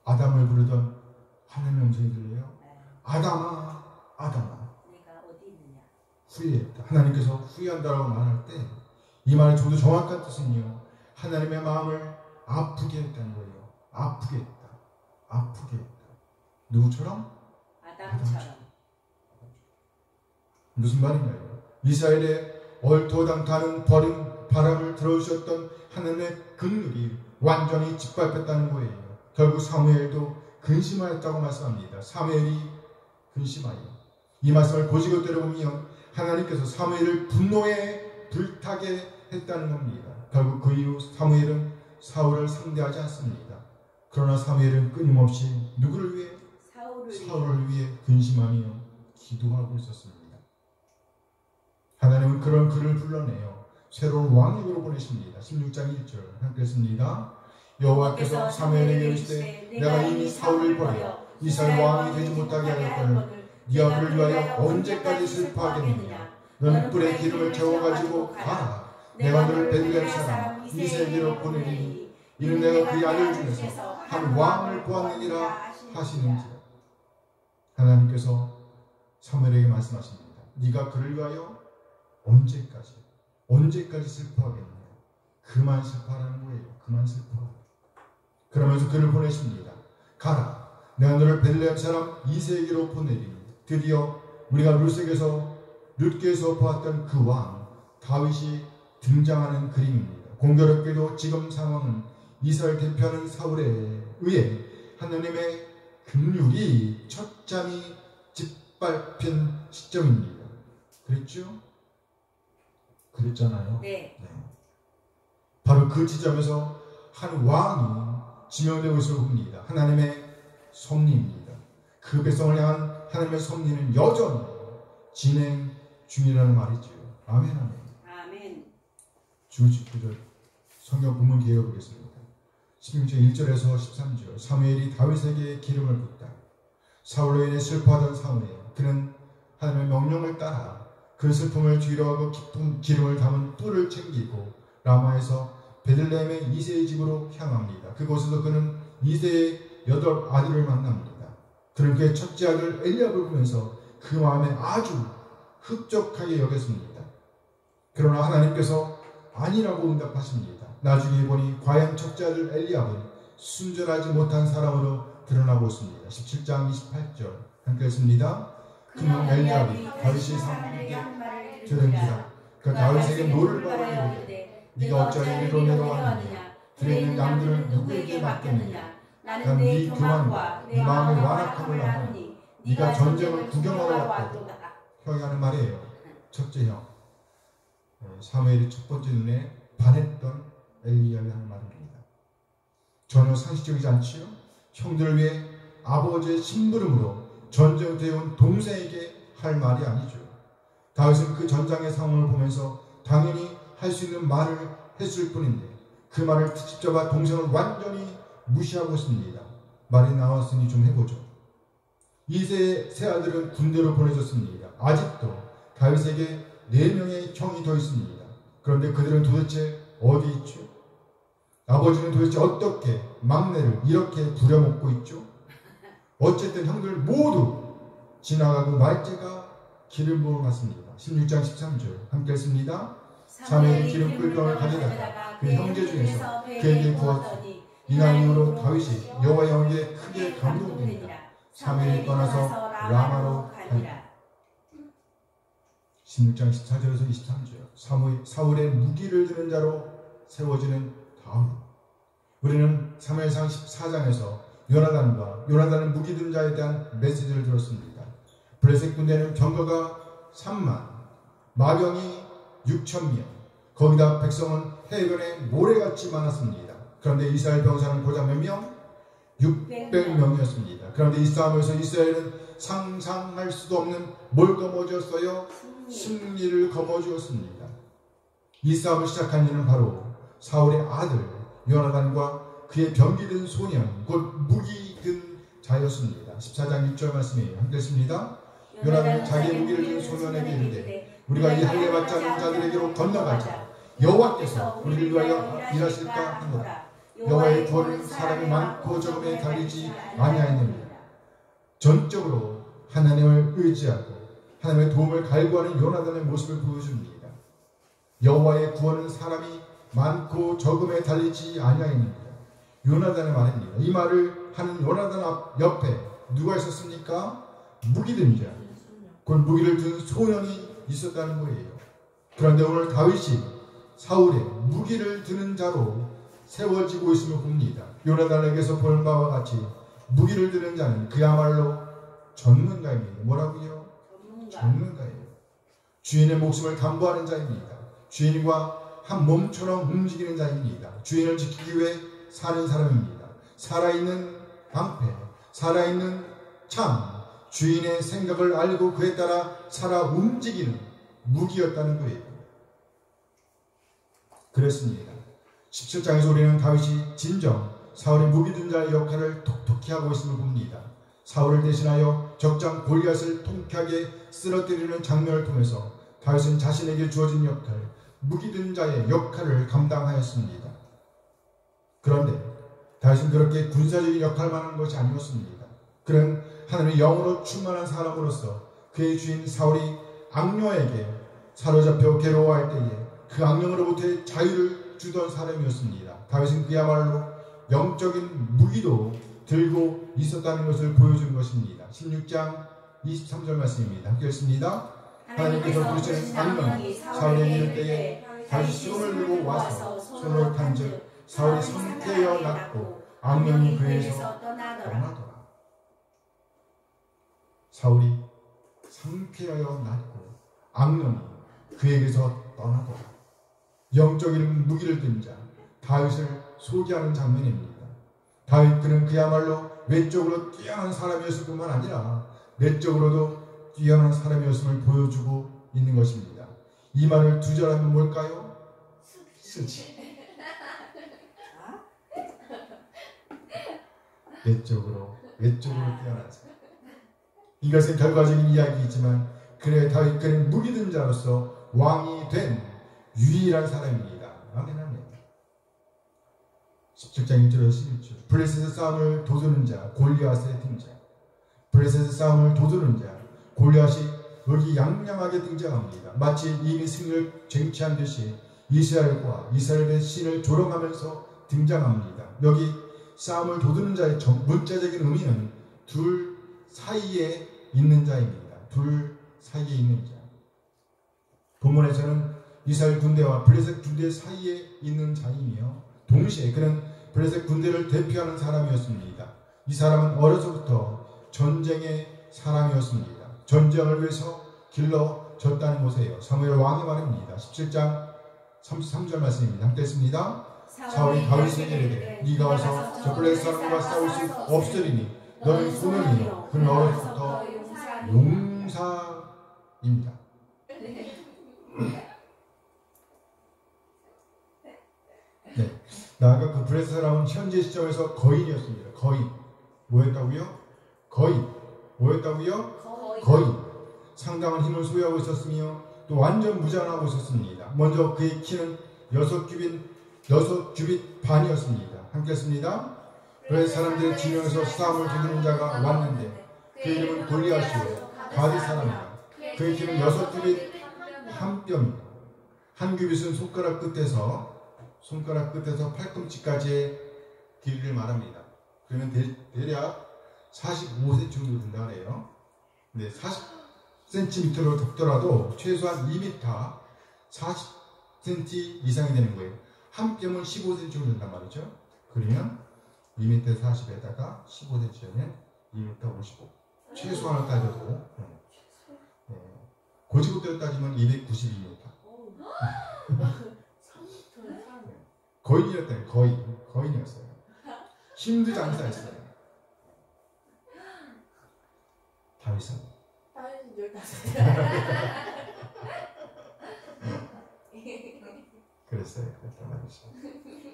아담을 부르던 하나님의 음성이 들려요. 아담아, 아담아. 내가 어디 있느냐? 후회했다. 하나님께서 후회한다라고 말할 때 이 말의 좀 더 정확한 뜻은요, 하나님의 마음을 아프게 했다는 거예요. 아프게 했다. 아프게 했다. 누구처럼? 아담처럼. 무슨 말인가요? 이스라엘의 얼토당토하는 버림 바람을 들어주셨던 하나님의 긍휼이 완전히 짓밟혔다는 거예요. 결국 사무엘도 근심하였다고 말씀합니다. 사무엘이 근심하여. 이 말씀을 고지것대로 보면 하나님께서 사무엘을 분노에 불타게 했다는 겁니다. 결국 그 이후 사무엘은 사울을 상대하지 않습니다. 그러나 사무엘은 끊임없이 누구를 위해? 사울을 위해 근심하며 기도하고 있었습니다. 하나님은 그런 그를 불러내어 새로운 왕에게로 보내십니다. 16장 1절 함께 했습니다. 여호와께서 사무엘에게 이르시되 내가 이미 사울을 버려 이스라엘 왕이 되지 못하게 하였거늘 네가 그를 위하여 언제까지 슬퍼하겠느냐. 너는 뿔에 기름을 채워가지고 가라. 내가 너를 베들레헴 사람 이새에게로 보내리니 이는 내가 그의 아들 중에서 한 왕을 보았느니라 하시는지라. 하나님께서 사무엘에게 말씀하십니다. 네가 그를 위하여 언제까지 슬퍼하겠느냐. 그만 슬퍼하라는 거예요. 그만 슬퍼하라. 그러면서 그를 보내십니다. 가라. 내가 너를 베들레헴 사람 이새에게로 보내리니 드디어 우리가 룻게에서 보았던 그 왕 다윗이 등장하는 그림입니다. 공교롭게도 지금 상황은 이스라엘 대표하는 사울에 의해 하나님의 긍휼이 처참히 짓밟힌 시점입니다. 그랬죠? 그랬잖아요. 네. 바로 그 지점에서 한 왕이 지명되고 있을 봅니다. 하나님의 섭리입니다. 그 백성을 향한 하나님의 섭리는 여전히 진행 중이라는 말이죠. 아멘, 아멘. 아멘. 주구절 성경 본문 기회를 보겠습니다. 16장 1절에서 13절. 사무엘이 다윗에게 기름을 붓다. 사울로 인해 슬퍼하던 사무엘, 그는 하나님의 명령을 따라 그 슬픔을 뒤로하고 깊은 기름을 담은 뿔을 챙기고 라마에서 베들레헴의 이새의 집으로 향합니다. 그곳에서 그는 이새의 8 아들을 만납니다. 그는 그의 첫째 아들 엘리압을 보면서 그 마음에 아주 흡족하게 여겼습니다. 그러나 하나님께서 아니라고 응답하십니다. 나중에 보니 과연 첫째 아들 엘리압은 순전하지 못한 사람으로 드러나고 있습니다. 17장 28절 함께 읽습니다. 그는 엘리압이 다윗의 사람에게 들은지라 그 다윗에게 노를 바라 이르되 네가 어찌하여 이리로 내려왔느냐 들에 있는 양들을 누구에게 맡겼느냐 나는 네 교만과 네 마음의 완악함을 아노니 네가 전쟁을 구경하러 왔도다. 형이 하는 말이에요. 첫째 형 사무엘이 첫 번째 눈에 반했던 엘리압이 하는 말입니다. 전혀 상식적이지 않지요? 형들을 위해 아버지의 심부름으로 전쟁터에 온 동생에게 할 말이 아니죠. 다윗은 그 전장의 상황을 보면서 당연히 할 수 있는 말을 했을 뿐인데 그 말을 직접과 동생을 완전히 무시하고 있습니다. 말이 나왔으니 좀 해보죠. 이새의 세 아들은 군대로 보내졌습니다. 아직도 다윗에게 4명의 형이 더 있습니다. 그런데 그들은 도대체 어디 있죠? 아버지는 도대체 어떻게 막내를 이렇게 부려먹고 있죠? 어쨌든 형들 모두 지나가고 말째가 기름 부음을 받습니다. 16장 13절 함께 읽습니다. 사무엘이 기름 끓병을 가져다가 그 형제 중에서 그에게 부었더니 이날 이후로 다윗이 여호와의 영에 크게 감동됩니다. 사무엘이 떠나서 라마로 가니라. 16장 14절에서 23절 사울의 무기를 드는 자로 세워지는 다윗. 우리는 사무엘상 14장에서 요나단의 무기 든 자에 대한 메시지를 들었습니다. 블레셋 군대는 병거가 3만, 마병이 6,000명, 거기다 백성은 해변에 모래같이 많았습니다. 그런데 이스라엘 병사는 고작 몇 명? 600명이었습니다. 그런데 이 싸움에서 이스라엘은 상상할 수도 없는 뭘 거머쥐었어요? 승리를 거머쥐었습니다. 이 싸움을 시작한 이는 바로 사울의 아들 요나단과 그의 병기든 소년 곧 무기든 자였습니다. 14장 6절 말씀이에요. 함께 읽습니다. 요나단은 자기의 무기를 든 소년에게 이르되 우리가 이 할례 받지 않는 자들에게로 건너가자. 여호와께서 우리를 위하여 일하실까 하노라. 여호와의 구원은 사람이 많고 적음에 달리지 아니하느니라. 전적으로 하나님을 의지하고 하나님의 도움을 갈구하는 요나단의 모습을 보여줍니다. 여호와의 구원은 사람이 많고 적음에 달리지 아니하느니라. 요나단의 말입니다. 이 말을 하는 요나단 옆에 누가 있었습니까? 무기든 자, 곧 무기를 든 소년이 있었다는 거예요. 그런데 오늘 다윗이 사울의 무기를 드는 자로 세워지고 있음을 봅니다. 요나단에게서 보는 바와 같이 무기를 드는 자는 그야말로 전문가입니다. 뭐라고요? 전문가예요. 주인의 목숨을 담보하는 자입니다. 주인과 한 몸처럼 움직이는 자입니다. 주인을 지키기 위해 사는 사람입니다. 살아있는 방패, 살아있는 창, 주인의 생각을 알고 그에 따라 살아 움직이는 무기였다는 거예요. 그렇습니다. 17장에서 우리는 다윗이 진정 사울의 무기든 자의 역할을 톡톡히 하고 있음을 봅니다. 사울을 대신하여 적장 골리앗을 통쾌하게 쓰러뜨리는 장면을 통해서 다윗은 자신에게 주어진 역할, 무기든 자의 역할을 감당하였습니다. 그런데 다윗은 그렇게 군사적인 역할만 하는 것이 아니었습니다. 그는 하나님의 영으로 충만한 사람으로서 그의 주인 사울이 악녀에게 사로잡혀 괴로워할 때에 그 악령으로부터의 자유를 주던 사람이었습니다. 다윗은 그야말로 영적인 무기도 들고 있었다는 것을 보여준 것입니다. 16장 23절 말씀입니다. 함께 읽습니다. 하나님께서 부르시는 악령이 사울의 이를 때에 다시 손을 들고 와서 손으로 탄즉 사울이 상태여 났고 악령이 그에서 떠나더라. 사울이 상쾌하여 났고 악령이 그에게서 떠나더라. 영적인 무기를 든 자 다윗을 소개하는 장면입니다. 다윗 그는 그야말로 외적으로 뛰어난 사람이었을 뿐만 아니라 내적으로도 뛰어난 사람이었음을 보여주고 있는 것입니다. 이 말을 두 절 하면 뭘까요? 수치. 외적으로 뛰어난 사람. 이것은 결과적인 이야기이지만 그래 다윗 그는 무기든 자로서 왕이 된 유일한 사람입니다. 아멘 아멘. 17장 1절에서 11절. 블레셋의 싸움을 도두는 자 골리앗의 등장. 블레셋의 싸움을 도두는 자 골리앗이 의기양양하게 등장합니다. 마치 이미 승리를 쟁취한 듯이 이스라엘과 이스라엘의 신을 조롱하면서 등장합니다. 여기 싸움을 도두는 자의 문자적인 의미는 둘 사이에 있는 자입니다. 둘 사이에 있는 자. 본문에서는 이스라엘 군대와 블레셋 군대 사이에 있는 자이며 동시에 그는 블레셋 군대를 대표하는 사람이었습니다. 이 사람은 어려서부터 전쟁의 사람이었습니다. 전쟁을 위해서 길러졌다는 것이에요. 사무엘 왕의 말입니다. 17장 33절 말씀입니다. 함께 했습니다. 사울이 다윗에게 이르되 네가 와서 저 블레셋 사람과 싸울 수 없으리니 너는 소년이요 그는 어려서부터 용사입니다. 네, 나아가 그 블레셋 사람은 현재 시점에서 거인이었습니다. 거인. 뭐였다고요? 거인. 뭐였다고요? 거인. 상당한 힘을 소유하고 있었으며 또 완전 무장하고 있었습니다. 먼저 그의 키는 6규빗 반이었습니다. 함께 했습니다. 블레셋 사람들의 진영에서 싸움을 두드는 자가 왔는데 그 이름은 골리앗이요 가드 사람이다. 그의 키는 6규빗 한 뼘입니다. 한 규빗은 손가락 끝에서 팔꿈치까지의 길이를 말합니다. 그러면 대략 45cm 정도 된다 그래요. 근데 40cm로 덮더라도 최소한 2m 40cm 이상이 되는 거예요. 한 뼘은 15cm 정도 된단 말이죠. 그러면 2m 40에다가 15cm면 2m 55. 최소한을 따져도 고지급대로 따지면 292m. 거인이었다니. 거인이었어요. 힘도 장사했어요. 다윗은 그랬어요. 그랬단 말이죠.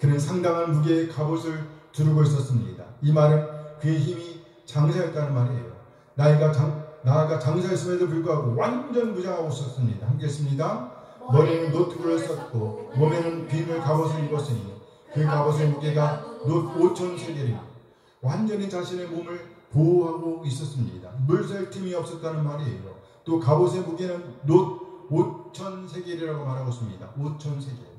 그는 상당한 무게의 갑옷을 두르고 있었습니다. 이 말은 그의 힘이 장사였다는 말이에요. 나아가 장사였음에도 불구하고 완전 무장하고 있었습니다. 함께 했습니다. 머리에는 노트구를 썼고 몸에는 빈을 갑옷을 입었으니 그 갑옷의 무게가 놋 5,000세겔입니다. 완전히 자신의 몸을 보호하고 있었습니다. 물샐 틈이 없었다는 말이에요. 또 갑옷의 무게는 놋 5,000세겔이라고 말하고 있습니다. 5,000세겔.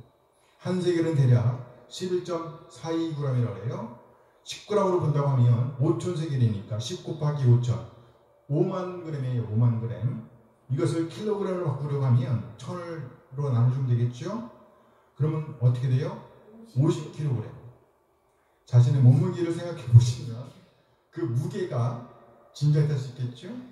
한 세겔은 대략 11.42g이라고 해요. 10g으로 본다고 하면 5,000세겔이니까 10 곱하기 5,000 5만 g이에요. 5만 g. 이것을 킬로그램으로 바꾸려고 하면 1000으로 나눠주면 되겠죠? 그러면 어떻게 돼요? 50kg. 자신의 몸무게를 생각해 보시면 그 무게가 짐작될 수 있겠죠? 네.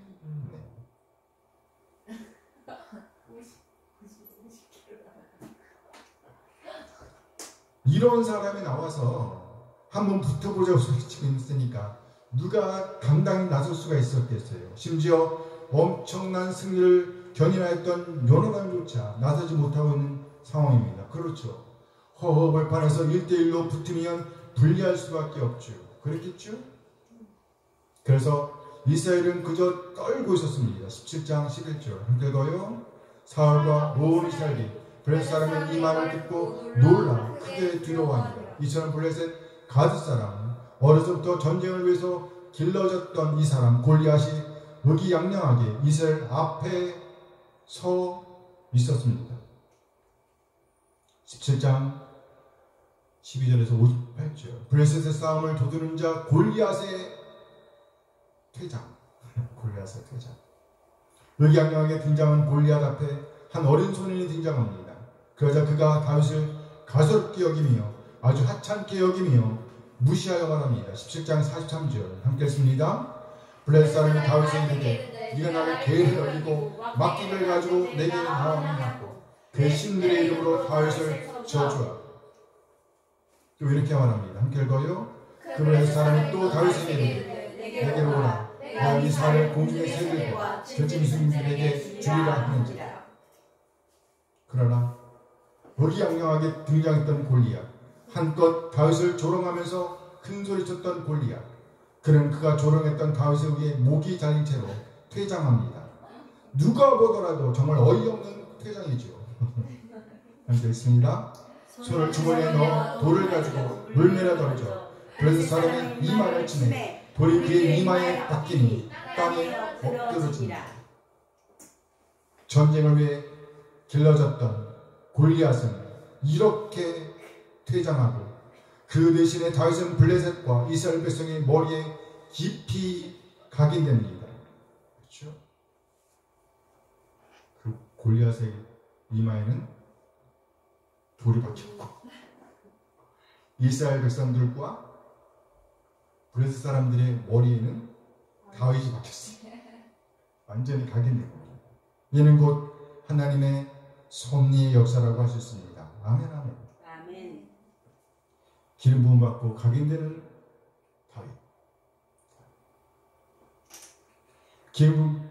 이런 사람이 나와서 한번 붙어보자고 소리치고 있으니까 누가 당당히 나설 수가 있었겠어요. 심지어 엄청난 승리를 견인하였던 요나단조차 나서지 못하고 있는 상황입니다. 그렇죠. 허허벌판에서 1대1로 붙으면 불리할 수밖에 없죠. 그랬겠죠? 그래서 이스라엘은 그저 떨고 있었습니다. 17장 11절 함께 읽어요. 사울과 온 이스라엘이 블레셋 사람의 이 말을 듣고 놀라 크게 두려워합니다. 이처럼 블레셋 가드 사람, 어려서부터 전쟁을 위해서 길러졌던 이 사람 골리앗이 의기양양하게 이스라엘 앞에 서 있었습니다. 17장 12절에서 58절 블레셋의 싸움을 도두는 자 골리앗의 퇴장. 골리앗의 퇴장. 의기양양하게 등장한 골리앗 앞에 한 어린 소년이 등장합니다. 그러자 그가 다윗을 가소롭게 여기며 아주 하찮게 여기며 무시하여 말합니다. 17장 43절 함께 했습니다. 블레셋 사람이 다윗에게 이르되 네가 나를 개를 여기고 막기를 가지고 내게 나왔느냐고 그 신들의 이름으로 다윗을 저주하라. 또 이렇게 말합니다. 함께 읽어요. 그 블레셋 사람이 또 다윗에게 이르되 내게로 오라. 내가 이 살을 공중에 새기고 저 짐승들에게 주리라 하는지라. 그러나 의기양양하게 등장했던 골리앗, 한껏 다윗을 조롱하면서 큰소리쳤던 골리앗, 그는 그가 조롱했던 다윗에 의해 목이 잘린 채로 퇴장합니다. 누가 보더라도 정말 어이없는 퇴장이죠. 함께 있습니다. 손을 주머니에 넣어 돌을 가지고 물매어 던져 블레셋 사람의 이마를 치매 돌이 그의 이마에 박히니 땅에 엎드러집니다. 전쟁을 위해 길러졌던 골리앗은 이렇게 퇴장하고 그 대신에 다윗은 블레셋과 이스라엘 백성의 머리에 깊이 각인됩니다. 그렇죠? 그 골리앗의 이마에는 돌이 박혔고 이스라엘 백성들과 블레셋 사람들의 머리에는 다윗이 박혔어요. 완전히 각인된 겁니다. 이는 곧 하나님의 섭리의 역사라고 할 수 있습니다. 아멘, 아멘. 아멘. 기름 부음 받고 각인되는 다윗.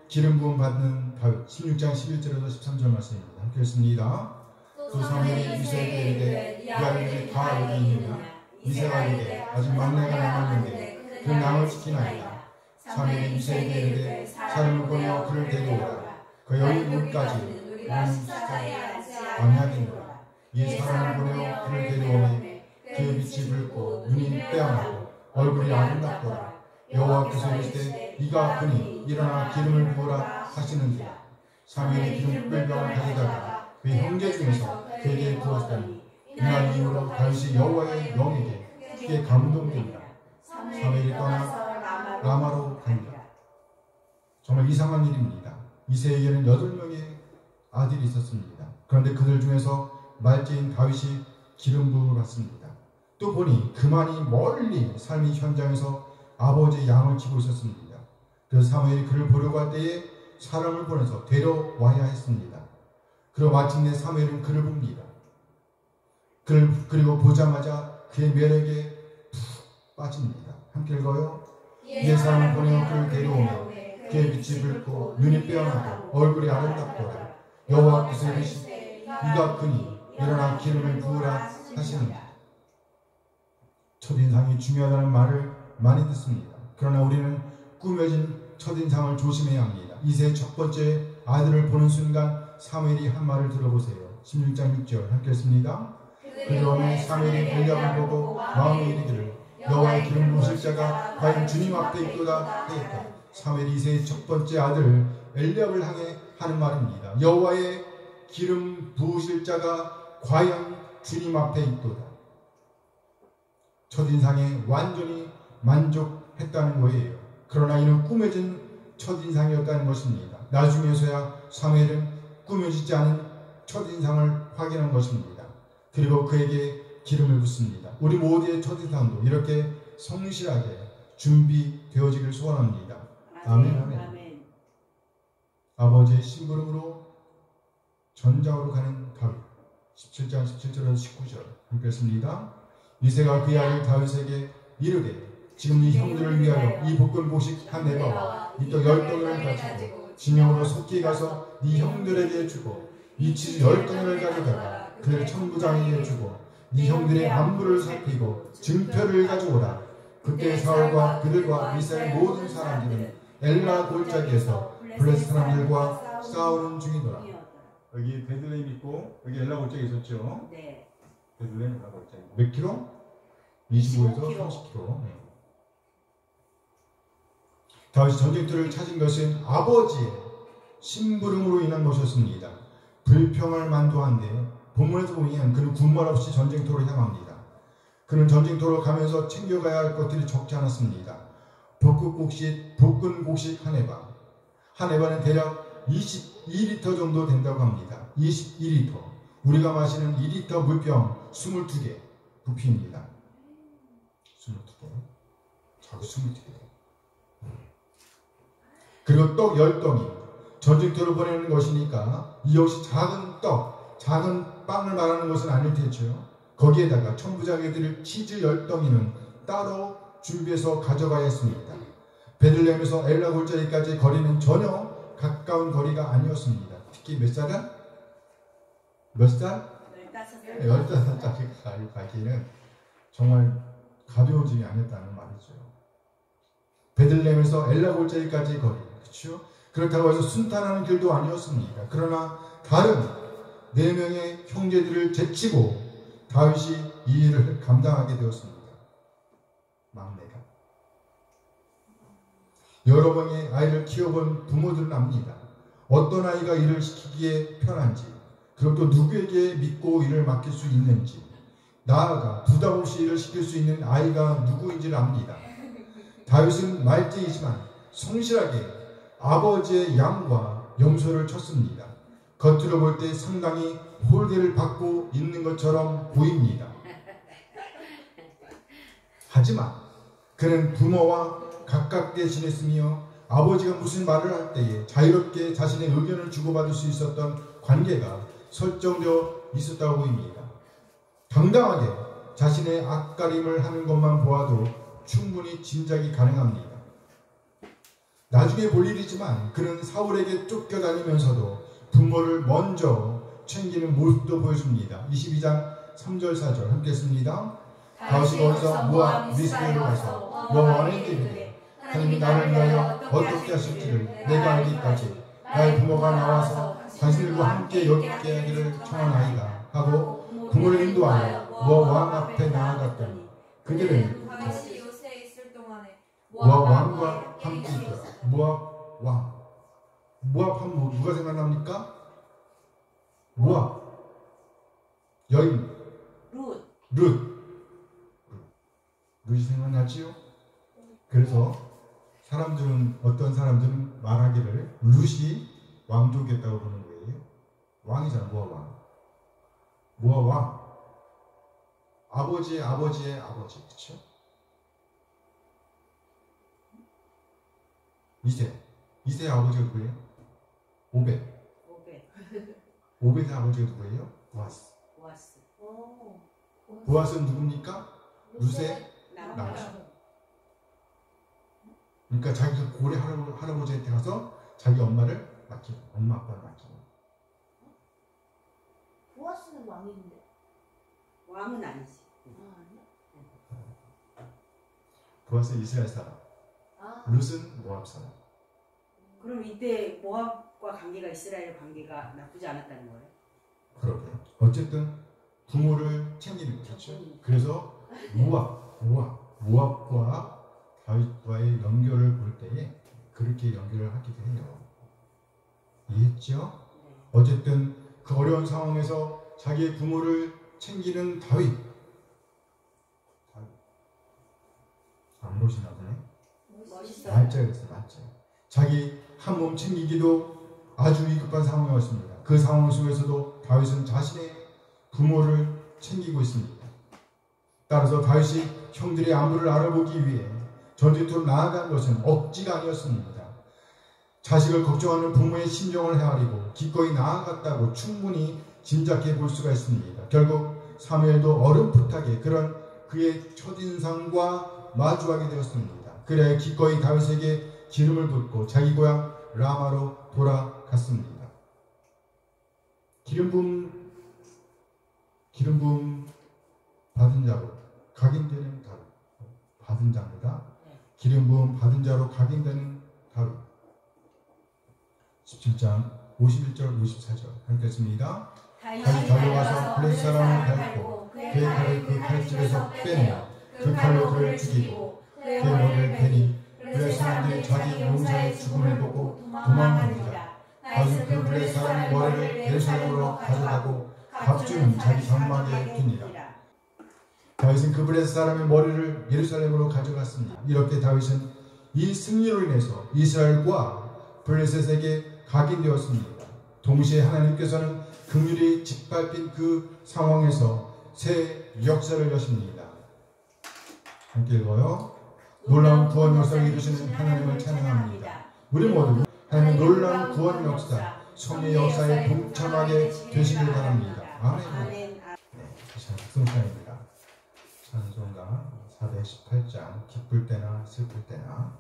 기름 부음 받는 다윗. 16장 11절에서 13절 말씀입니다. 함께 읽습니다. 또 사무엘이 이새에게 이르되 이 아이들이 다 어디 있느냐? 이새가 이르되 아직 막내가 남았는데 그 남을 지키나이다. 사무엘이 이새에게 이르되 사람을 보내어 그를 데려오라. 그 여인 물까지 언약이니라. 이 사람을 보내어 그를 데려오니 그의 빛이 붉고 눈이 빼어나고 얼굴이 아름답더라. 여호와께서 이르시되 이가 그니 일어나 기름을 부으라 하시는지라. 사무엘이 기름 뿔병을 가져다가 그의 형제 중에서 그에게 부었더니 이날 이후로 다윗이 여호와의 영에게 크게 감동되니라. 사무엘이 떠나 라마로 가니라. 정말 이상한 일입니다. 이새에게는 8명의 아들이 있었습니다. 그런데 그들 중에서 말째인 다윗이 기름 부음을 받습니다. 또 보니 그만이 멀리 삶의 현장에서 아버지의 양을 치고 있었습니다. 그래서 사무엘이 그를 보려고 할 때에 사람을 보내서 데려와야 했습니다. 그리고 마침내 사무엘은 그를 봅니다. 그리고 보자마자 그의 매력에 푹 빠집니다. 함께 읽어요. 이에 사람을 보내어 그를 데려오며 그의 빛이 붉고 눈이 빼어나고 얼굴이 아름답더라. 여호와께서 이르시되 이가 크니 일어나 기름을 부으라 하시는다. 첫인상이 중요하다는 말을 많이 듣습니다. 그러나 우리는 꾸며진 첫인상을 조심해야 합니다. 이새의 첫 번째 아들을 보는 순간 사무엘이 한 말을 들어보세요. 16장 6절 함께 했습니다. 그러면 사무엘이 엘리압을 보고 마음에 이르기를 여호와의 기름 부으실 자가 과연 주님 앞에 있도다 하였다. 사무엘이 이새의 첫 번째 아들 엘리압을 향해 하는 말입니다. 여호와의 기름 부으실 자가 과연 주님 앞에 있도다. 첫인상에 완전히 만족했다는 거예요. 그러나 이는 꾸며진 첫인상이었다는 것입니다. 나중에서야 사무엘은 꾸며지지 않은 첫인상을 확인한 것입니다. 그리고 그에게 기름을 붓습니다. 우리 모두의 첫인상도 이렇게 성실하게 준비되어지길 소원합니다. 아멘, 아멘. 아멘. 아버지의 심부름으로 전장으로 가는 다윗. 17장 17절에서 19절 함께 했습니다. 이새가 그의 아들 다윗에게 이르되 지금 네 형들을 위하여 이 볶은 곡식 한 네바와 이 떡 10덩이를 가지고 진영으로 속히 가서 네 형들에게 주고 이 치즈 10덩이를 가져다가 그들 천부장에게 주고 네 형들의 안부를 살피고 증표를 가져오라. 그때 사울과 그들과 이스라엘 모든 사람들은 엘라 골짜기에서 블레셋 사람들과 싸우는 중이더라. 여기 베들레헴 있고 여기 엘라 골짜기 있었죠? 네. 베들레헴 엘라 골짜기 몇 킬로? 25에서 30킬로. 네. 다윗이 전쟁터를 찾은 것은 아버지의 심부름으로 인한 것이었습니다. 불평을 만도한데 본문에서 보면 그는 군말 없이 전쟁터로 향합니다. 그는 전쟁터로 가면서 챙겨가야 할 것들이 적지 않았습니다. 볶은 곡식 한 에바. 한 에바는 대략 22리터 정도 된다고 합니다. 22리터. 우리가 마시는 2리터 물병 22개 부피입니다. 22개. 자꾸 22개. 그리고 떡 10덩이. 전쟁터로 보내는 것이니까 이 역시 작은 떡, 작은 빵을 말하는 것은 아닐 테죠. 거기에다가 천부장에 드릴 치즈 10덩이는 따로 준비해서 가져가야 했습니다. 베들레헴에서 엘라 골짜기까지 거리는 전혀 가까운 거리가 아니었습니다. 특히 몇 살은? 몇 살? 15살까지 가기에는 정말 가벼운 짐이 아니었다는 말이죠. 베들레헴에서 엘라 골짜기까지 거리, 그렇죠? 그렇다고 해서 순탄하는 길도 아니었습니다. 그러나 다른 4명의 형제들을 제치고 다윗이 이 일을 감당하게 되었습니다. 막내가. 여러 번의 아이를 키워본 부모들은 압니다. 어떤 아이가 일을 시키기에 편한지, 그리고 또 누구에게 믿고 일을 맡길 수 있는지, 나아가 부담 없이 일을 시킬 수 있는 아이가 누구인지를 압니다. 다윗은 말쟁이지만 성실하게 아버지의 양과 염소를 쳤습니다. 겉으로 볼 때 상당히 홀대를 받고 있는 것처럼 보입니다. 하지만 그는 부모와 가깝게 지냈으며 아버지가 무슨 말을 할 때에 자유롭게 자신의 의견을 주고받을 수 있었던 관계가 설정되어 있었다고 보입니다. 당당하게 자신의 앞가림을 하는 것만 보아도 충분히 짐작이 가능합니다. 나중에 볼 일이지만 그는 사울에게 쫓겨다니면서도 부모를 먼저 챙기는 모습도 보여줍니다. 22장 3절 4절 함께 했습니다. 다윗이 거기서 모압 미스베로 가서 여호와의 이르되 하나님이 나를 위하여 어떻게 하실지를 내가 알기까지 나의 부모가 나와서 당신들과 함께 여기게 하기를 청하나이다 하고 부모를 인도하여 모압 왕 앞에 나아갔더니 그들은 다윗이 요새에 있을 동안에 모압 왕과 함께 있더라. 모압 왕. 모압 하면 누가 생각납니까? 모압 여인 룻이 생각나지요? 그래서 사람들은 어떤 사람들은 말하기를 룻이 왕족이었다고 보는 거예요. 왕이잖아. 모압 왕. 모압 왕. 아버지의 아버지의 아버지. 그렇죠? 이세의 아버지가 누구예요? 오벳의 아버지가 누구예요? 보아스. 보아스는 누굽니까? 룻의 남편. 그러니까 자기가 고래 할아버지한테 가서 자기 엄마를 맡기고, 엄마 아빠를 맡기고. 보아스는 왕인데. 왕은 아니지. 보아스는 이스라엘 사람. 룻은 모압 사람. 그럼 이때 모압과 관계가 이스라엘 관계가 나쁘지 않았다는 거예요? 그러게. 어쨌든 부모를 챙기는 거죠. 그래서 모압과 다윗과의 연결을 볼 때에 그렇게 연결을 하기도 해요. 이해했죠? 어쨌든 그 어려운 상황에서 자기의 부모를 챙기는 다윗. 안 보시나 보네. 멋있어요. 맞죠? 자기 한 몸 챙기기도 아주 위급한 상황이었습니다. 그 상황 속에서도 다윗은 자신의 부모를 챙기고 있습니다. 따라서 다윗이 형들의 안부를 알아보기 위해 전쟁터로 나아간 것은 억지가 아니었습니다. 자식을 걱정하는 부모의 심정을 헤아리고 기꺼이 나아갔다고 충분히 짐작해 볼 수가 있습니다. 결국 사무엘도 어렴풋하게 그런 그의 첫인상과 마주하게 되었습니다. 그래 기꺼이 다윗에게 기름을 붓고 자기 고향 라마로 돌아갔습니다. 기름 부음 받은 자로 각인되는 다윗. 받은 자입니다. 기름 부음 받은 자로 각인되는 다윗. 17장 51절 54절 함께 했습니다. 다윗이 달려가서 블레셋 사람을 밟고 그의 칼을 그 칼집에서 빼내어 그 칼로 그를 죽이고 그의 머리를 베니 블레셋 사람들이 자기 용사의 죽음을 보고 도망하니라. 다윗은 그 블레셋 사람의 머리를 예루살렘으로 가져가고 갑주는 자기 장막에 두니라. 다윗은 그 블레셋 사람의 머리를 예루살렘으로 가져갔습니다. 이렇게 다윗은 이 승리로 인해서 이스라엘과 블레셋에게 각인되었습니다. 동시에 하나님께서는 긍휼이 짓밟힌 그 상황에서 새 역사를 여십니다. 함께 읽어요. 놀라운 구원 역사를 이루시는 하나님을 찬양합니다. 우리 모두 하나님의 놀라운 구원 역사, 성의 역사에 동참하게 되시길 바랍니다. 아멘. 네. 승찬입니다. 찬송가 418장 기쁠 때나 슬플 때나.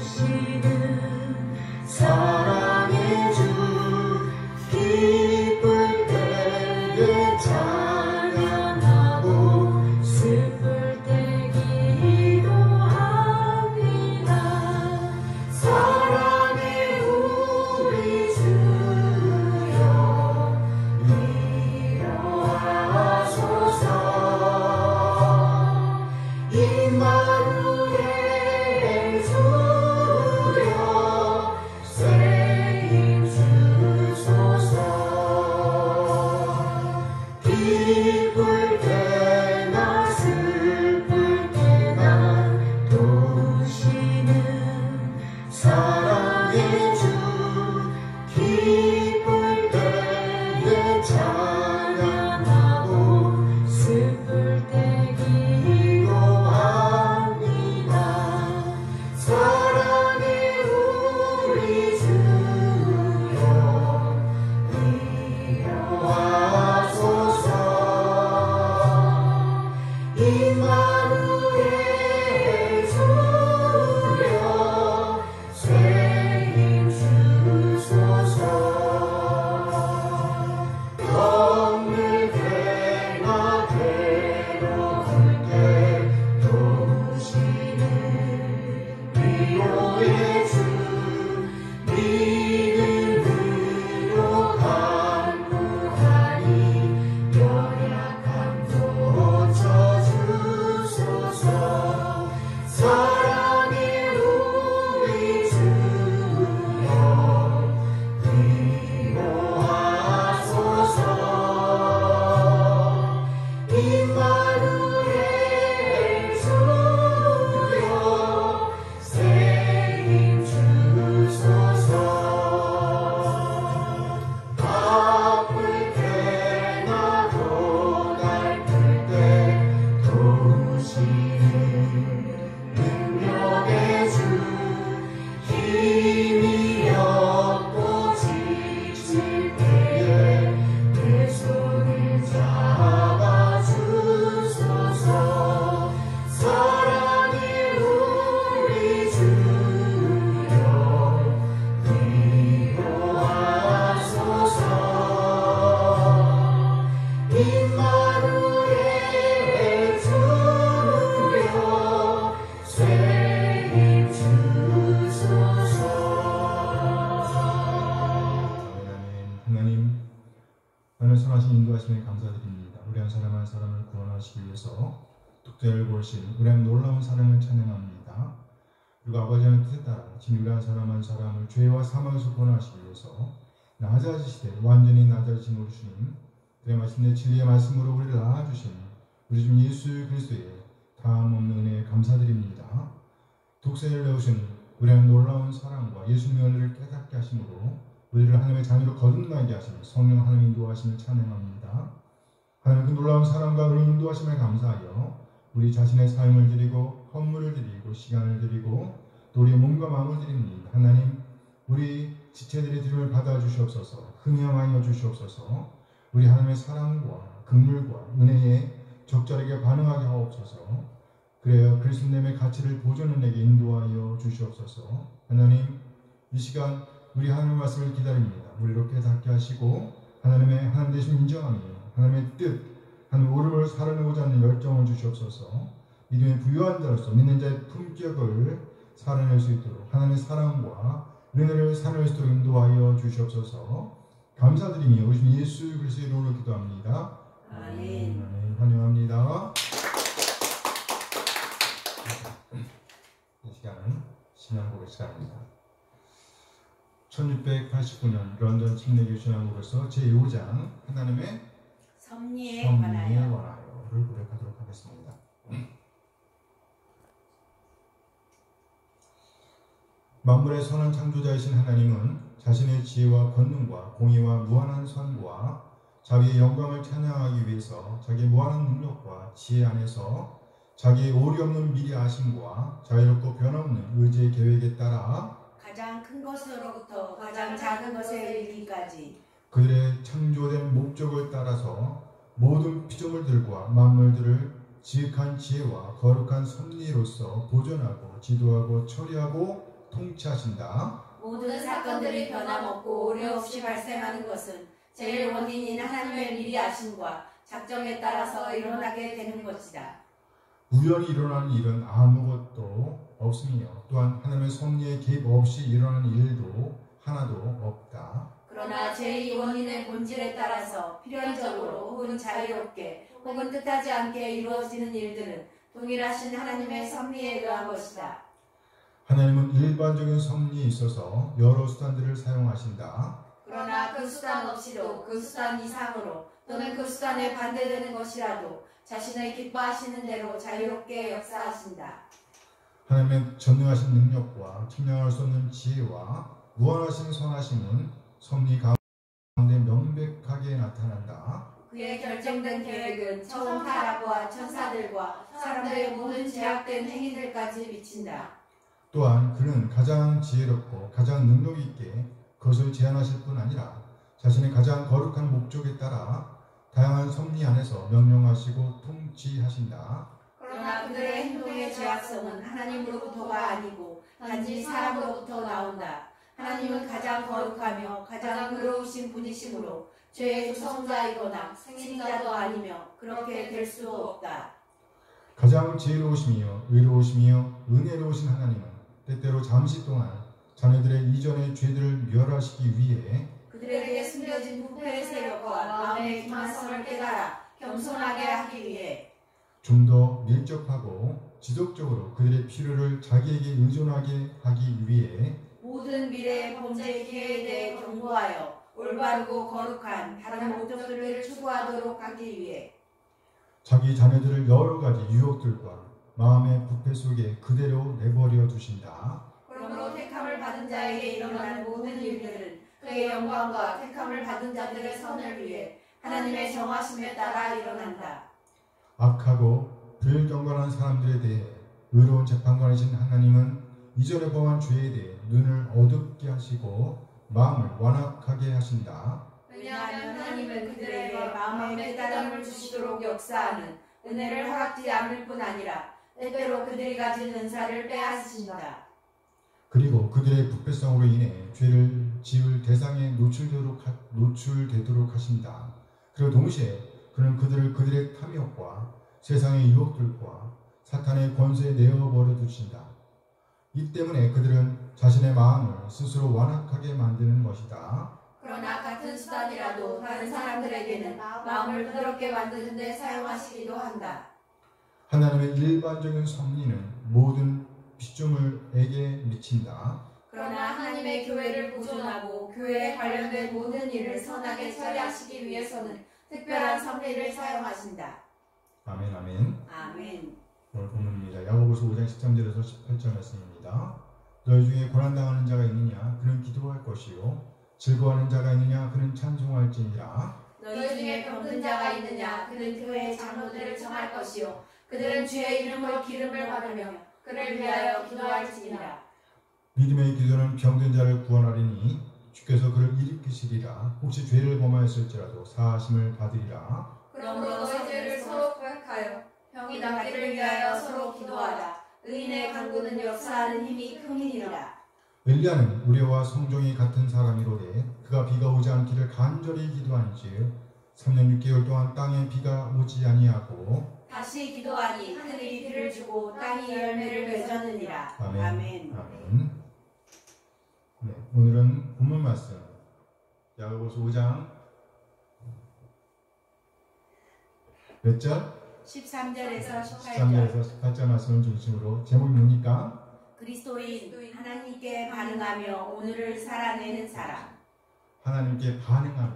도시는 사랑 찬양하고 슬플 때 기도합니다. 사랑의 우리 주여 위로하소서. 임마누엘 주여 새 힘 주소서. 기쁠 때나 슬플 때나 도우시는 사랑의 주. 기쁠 때에 찬양하고 슬플 때 기도합니다. 사랑의 우리 주여 위로하소서. 임마누엘 주여 새 힘 주소서. 덤을 대나 괴로울 때 도우시는 위로의 주. 믿음으로 간구하니 연약함 고쳐주소서. 사랑의 우리 주여 위로하소서. 임마누엘 주여 새 힘 주소서. 바쁠 때나 고달플 때 도우시는 능력의 주. 힘이 없고 지칠 때에 내 손을 잡아주소서. 사랑의 우리 주여 위로하소서. 임마누엘 주여 새 힘 주소서. 하나님, 하나님 선하신 인도하심에 감사드립니다. 우리 한 사람 한 사람을 구원하시기 위해서 독자를 보신 우리 한 놀라운 사랑을 찬양합니다. 그리고 아버지 하나님의 뜻에 따라 지금 우리 한 사람을 죄와 사망에서 구원하시기 위해서 낮아지시되 완전히 낮아지신 우리 주님, 그의 마침내 진리의 말씀으로 우리를 낳아주신 우리 주 예수 그리스도의 다함없는 은혜에 감사드립니다. 독생을 내오신 우리 한 놀라운 사랑과 예수님의 은혜를 깨닫게 하심으로 우리를 하나님의 자녀로 거듭나게 하시는 성령 하나님 인도하심을 찬양합니다. 하나님 그 놀라운 사랑과 은혜 인도하심에 감사하여 우리 자신의 삶을 드리고 헌물을 드리고 시간을 드리고 또 우리의 몸과 마음을 드립니다. 하나님, 우리 지체들의 드림을 받아주시옵소서. 흥영하여 주시옵소서. 우리 하나님의 사랑과 긍휼과 은혜에 적절하게 반응하게 하옵소서. 그래야 그리스도님의 가치를 보존해 내게 인도하여 주시옵소서. 하나님, 이 시간 우리 하나님의 말씀을 기다립니다. 우리로 깨닫게 하시고 하나님의 하나님 되심 인정하며 하나님의 뜻, 하나님 오름을 살아내고자 하는 열정을 주시옵소서. 믿음의 부유한 자로서 믿는 자의 품격을 살아낼 수 있도록 하나님의 사랑과 은혜를 살아낼 수 있도록 인도하여 주시옵소서. 감사드리며 우리 주 예수 그리스도의 이름으로 기도합니다. 아멘. 아멘. 환영합니다. 이 시간은 신앙고백 시간입니다. 1689년 런던 침례교 신앙고백서 제5장 하나님의 섭리에 섭리에 관하여. 관하여를 고백하도록 하겠습니다. 만물의 선한 창조자이신 하나님은 자신의 지혜와 권능과 공의와 무한한 선과 자기의 영광을 찬양하기 위해서 자기의 무한한 능력과 지혜 안에서 자기의 오리 없는 미리 아심과 자유롭고 변함없는 의지의 계획에 따라 가장 큰 것으로부터 가장 작은 것에 이르기까지 그들의 창조된 목적을 따라서 모든 피조물들과 만물들을 지극한 지혜와 거룩한 섭리로서 보존하고 지도하고 처리하고 통치하신다. 모든 사건들이 변함없고 오류 없이 발생하는 것은 제일 원인인 하나님의 미리 아심과 작정에 따라서 일어나게 되는 것이다. 우연히 일어나는 일은 아무것도 없으며 또한 하나님의 섭리에 개입 없이 일어나는 일도 하나도 없다. 그러나 제2 원인의 본질에 따라서 필연적으로 혹은 자유롭게 혹은 뜻하지 않게 이루어지는 일들은 동일하신 하나님의 섭리에 의한 것이다. 하나님은 일반적인 섭리에 있어서 여러 수단들을 사용하신다. 그러나 그 수단 없이도 그 수단 이상으로 또는 그 수단에 반대되는 것이라도 자신의 기뻐하시는 대로 자유롭게 역사하신다. 하나님의 전능하신 능력과 측량할 수 없는 지혜와 무한하신 선하심은 섭리 가운데 명백하게 나타난다. 그의 결정된 계획은 처음 타락과 천사들과 사람들의 모든 제약된 행위들까지 미친다. 또한 그는 가장 지혜롭고 가장 능력 있게 그것을 제한하실 뿐 아니라 자신의 가장 거룩한 목적에 따라 다양한 섭리 안에서 명령하시고 통치하신다. 그러나 그들의 행동의 제약성은 하나님으로부터가 아니고 단지 사람으로부터 나온다. 하나님은 가장 거룩하며 가장 의로우신 분이시므로 죄의 조성자이거나 승인자도 아니며 그렇게 될 수도 없다. 가장 지혜로우시며 의로우시며 은혜로우신 하나님은 때때로 잠시 동안 자녀들의 이전의 죄들을 멸하시기 위해 그들에게 숨겨진 부패의 세력과 마음의 기만성을 깨달아 겸손하게 하기 위해 좀 더 밀접하고 지속적으로 그들의 필요를 자기에게 의존하게 하기 위해 모든 미래의 범죄 기회에 대해 경고하여 올바르고 거룩한 다른 목적들을 추구하도록 하기 위해 자기 자녀들을 여러 가지 유혹들과 마음의 부패 속에 그대로 내버려 두신다. 그러므로 택함을 받은 자에게 일어나는 모든 일들은 그의 영광과 택함을 받은 자들의 선을 위해 하나님의 정하심에 따라 일어난다. 악하고 불경건한 사람들에 대해 의로운 재판관이신 하나님은 이전에 범한 죄에 대해 눈을 어둡게 하시고 마음을 완악하게 하신다. 왜냐하면 하나님은 그들에게 마음의 깨달음을 주시도록 역사하는 은혜를 허락지 않을 뿐 아니라 때때로 그들이 가진 은사를 빼앗으신다. 그리고 그들의 부패성으로 인해 죄를 지을 대상에 노출되도록 하신다. 그리고 동시에 그는 그들을 그들의 탐욕과 세상의 유혹들과 사탄의 권세에 내어버려 두신다. 이 때문에 그들은 자신의 마음을 스스로 완악하게 만드는 것이다. 그러나 같은 수단이라도 다른 사람들에게는 마음을 부드럽게 만드는 데 사용하시기도 한다. 하나님의 일반적인 섭리는 모든 피조물에게 미친다. 그러나 하나님의 교회를 보존하고 교회에 관련된 모든 일을 선하게 처리하시기 위해서는 특별한 섭리를 사용하신다. 아멘 아멘. 아멘. 오늘 본문입니다. 야고보서 5장 13절에서 18절 말씀입니다. 너희 중에 고난당하는 자가 있느냐 그는 기도할 것이요 즐거워하는 자가 있느냐 그는 찬송할지니라. 너희 중에 병든 자가 있느냐 그는 교회의 장로들을 정할 것이요 그들은 주의 이름으로 기름을 받으며 그를 위하여 기도할지니라. 믿음의 기도는 병든 자를 구원하리니 주께서 그를 일으키시리라. 혹시 죄를 범하였을지라도 사하심을 받으리라. 그러므로 너희 죄를 서로 고백하여 병이 낫기를 위하여 서로 기도하라. 의인의 간구는 역사하는 힘이 크니라. 엘리야는 우리와 성종이 같은 사람이로되 그가 비가 오지 않기를 간절히 기도한즉 3년 6개월 동안 땅에 비가 오지 아니하고 다시 기도하니 하늘이 비를 주고 땅이 열매를 맺었느니라. 아멘. 아멘. 아멘. 네, 오늘은 본문 말씀 야고보서 5장 몇 절? 13절에서 18절. 13절에서 18절 말씀을 중심으로 제목이 뭡니까? 그리스도인 하나님께 반응하며 오늘을 살아내는 사람. 하나님께 반응하며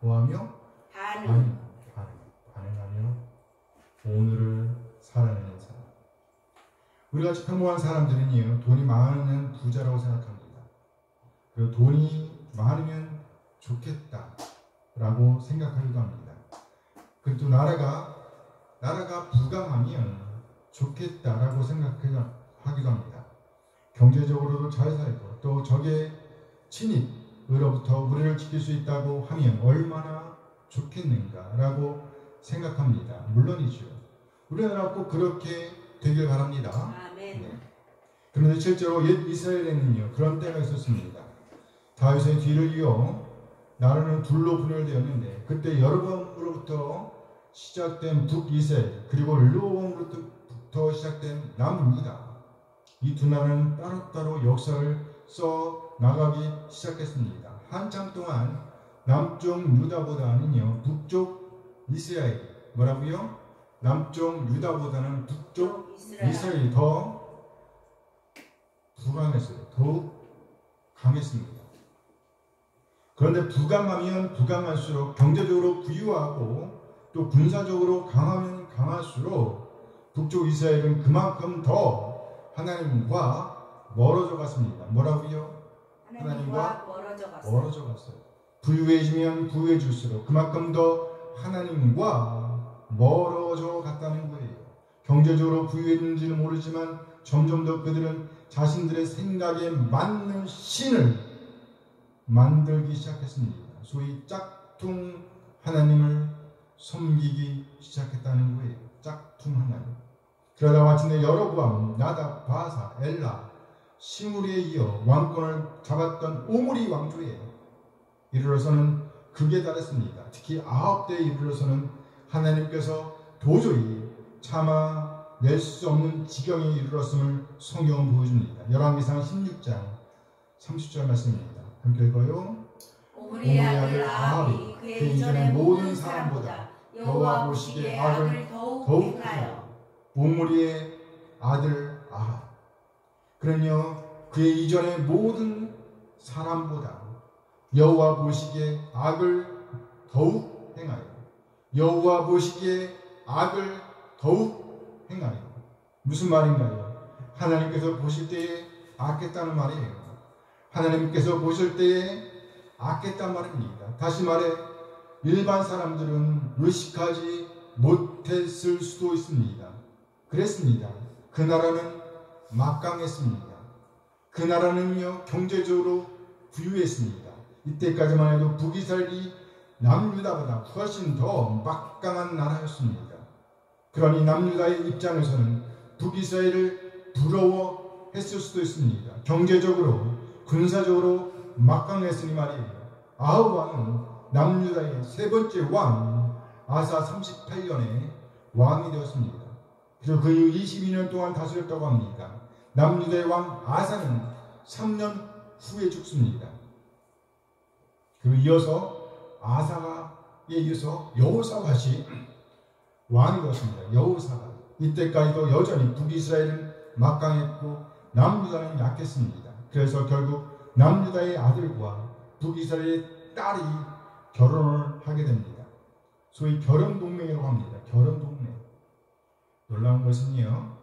뭐하며? 반응하며 오늘을 살아내는 사람. 우리같이 평범한 사람들은요 돈이 많은 부자라고 생각합니다. 그리고 돈이 많으면 좋겠다라고 생각하기도 합니다. 그리고 또 나라가 부강하면 좋겠다라고 생각하기도 합니다. 경제적으로도 잘 살고 또 적의 침입으로부터 우리를 지킬 수 있다고 하면 얼마나 좋겠는가라고 생각합니다. 물론이죠. 우리나라 꼭 그렇게 되길 바랍니다. 아멘. 네. 그런데 실제로 옛 이스라엘에는요 그런 때가 있었습니다. 다윗의 뒤를 이어 나라는 둘로 분열되었는데 그때 여로보암으로부터 시작된 북이스라엘 그리고 르호보암으로부터 시작된 남유다 이 두 나라는 따로따로 역사를 써 나가기 시작했습니다. 한참 동안 남쪽 유다보다는요 북쪽 이스라엘 뭐라고요? 남쪽 유다보다는 북쪽 이스라엘이 더 불강했어요. 더욱 강했습니다. 그런데 부강하면 부강할수록 경제적으로 부유하고 또 군사적으로 강하면 강할수록 북쪽 이스라엘은 그만큼 더 하나님과 멀어져 갔습니다. 뭐라고요? 하나님과 멀어져 갔어요. 부유해지면 부유해질수록 그만큼 더 하나님과 멀어져 갔다는 거예요. 경제적으로 부유했는지는 모르지만 점점 더 그들은 자신들의 생각에 맞는 신을 만들기 시작했습니다. 소위 짝퉁 하나님을 섬기기 시작했다는 거예요. 짝퉁 하나님. 그러다 마침내 여로보암, 나답, 바사, 엘라, 시므리에 이어 왕권을 잡았던 오므리 왕조에 이르러서는 극에 달했습니다. 특히 아합 때에 이르러서는 하나님께서 도저히 참아낼 수 없는 지경에 이르렀음을 성경은 보여줍니다. 열왕기상 16장 30절 말씀입니다. 함께 읽어요. 오므리의 아들 아합이 그의 이전의 모든 사람보다 여호와 보시기에 악을 더욱 행하여 오므리의 아들 아합 그는요 그의 이전의 모든 사람보다 여호와 보시기에 악을 더욱 행하여 여호와 보시기에 악을 더욱 행하여 무슨 말인가요? 하나님께서 보실 때에 악했다는 말이에요. 하나님께서 보실 때에 악했단 말입니다. 다시 말해 일반 사람들은 의식하지 못했을 수도 있습니다. 그랬습니다. 그 나라는 막강했습니다. 그 나라는요 경제적으로 부유했습니다. 이때까지만 해도 북이스라엘이 남유다보다 훨씬 더 막강한 나라였습니다. 그러니 남유다의 입장에서는 북이스라엘을 부러워했을 수도 있습니다. 경제적으로 군사적으로 막강했으니 말이에요. 아합 왕은 남유다의 세 번째 왕 아사 38년에 왕이 되었습니다. 그리고 그 이후 22년 동안 다스렸다고 합니다. 남유다의 왕 아사는 3년 후에 죽습니다. 그리고 이어서 아사에 이어서 여호사밧이 왕이 되었습니다. 여호사밧. 이때까지도 여전히 북이스라엘은 막강했고 남유다는 약했습니다. 그래서 결국 남유다의 아들과 북이스라엘의 딸이 결혼을 하게 됩니다. 소위 결혼동맹이라고 합니다. 결혼동맹. 놀라운 것은요.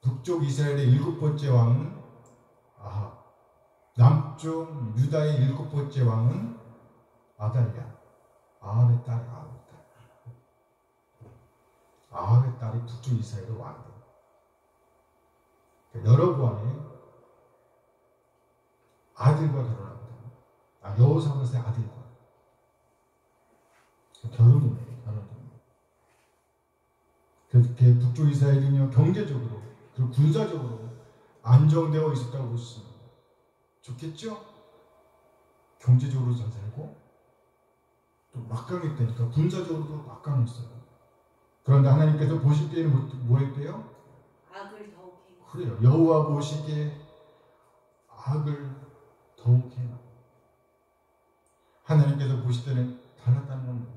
북쪽 이스라엘의 7번째 왕은 아합, 남쪽 유다의 7번째 왕은 아달랴. 아합의 딸. 아합의 딸이 북쪽 이스라엘의 왕이에요. 여로보암의 아들과 결혼합니다. 여호사밧의 아들과 결혼이에요. 그렇게 북쪽 이스라엘은요 경제적으로 그리고 군사적으로 안정되어 있었다고 볼 수 있습니다. 좋겠죠? 경제적으로 잘 살고 또 막강했다니까 군사적으로도 막강했어요. 그런데 하나님께서 보실 때에는 뭐 했대요? 악을 더욱 행하여 그래요. 여호와 보시기에 악을 더욱 행하여 하나님께서 보실 때는 달랐다는 겁니다.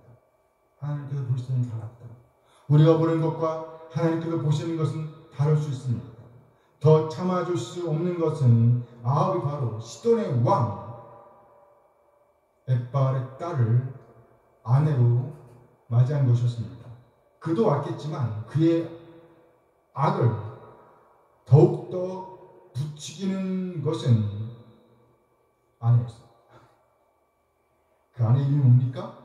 하나님께서 보실 때는 달랐다. 우리가 보는 것과 하나님께서 보시는 것은 다를 수 있습니다. 더 참아줄 수 없는 것은 아합이 바로 시돈의 왕 엣바알의 딸을 아내로 맞이한 것이었습니다. 그도 왔겠지만 그의 악을 더욱더 부추기는 것은 아내였어요. 그 아내 이름이 뭡니까?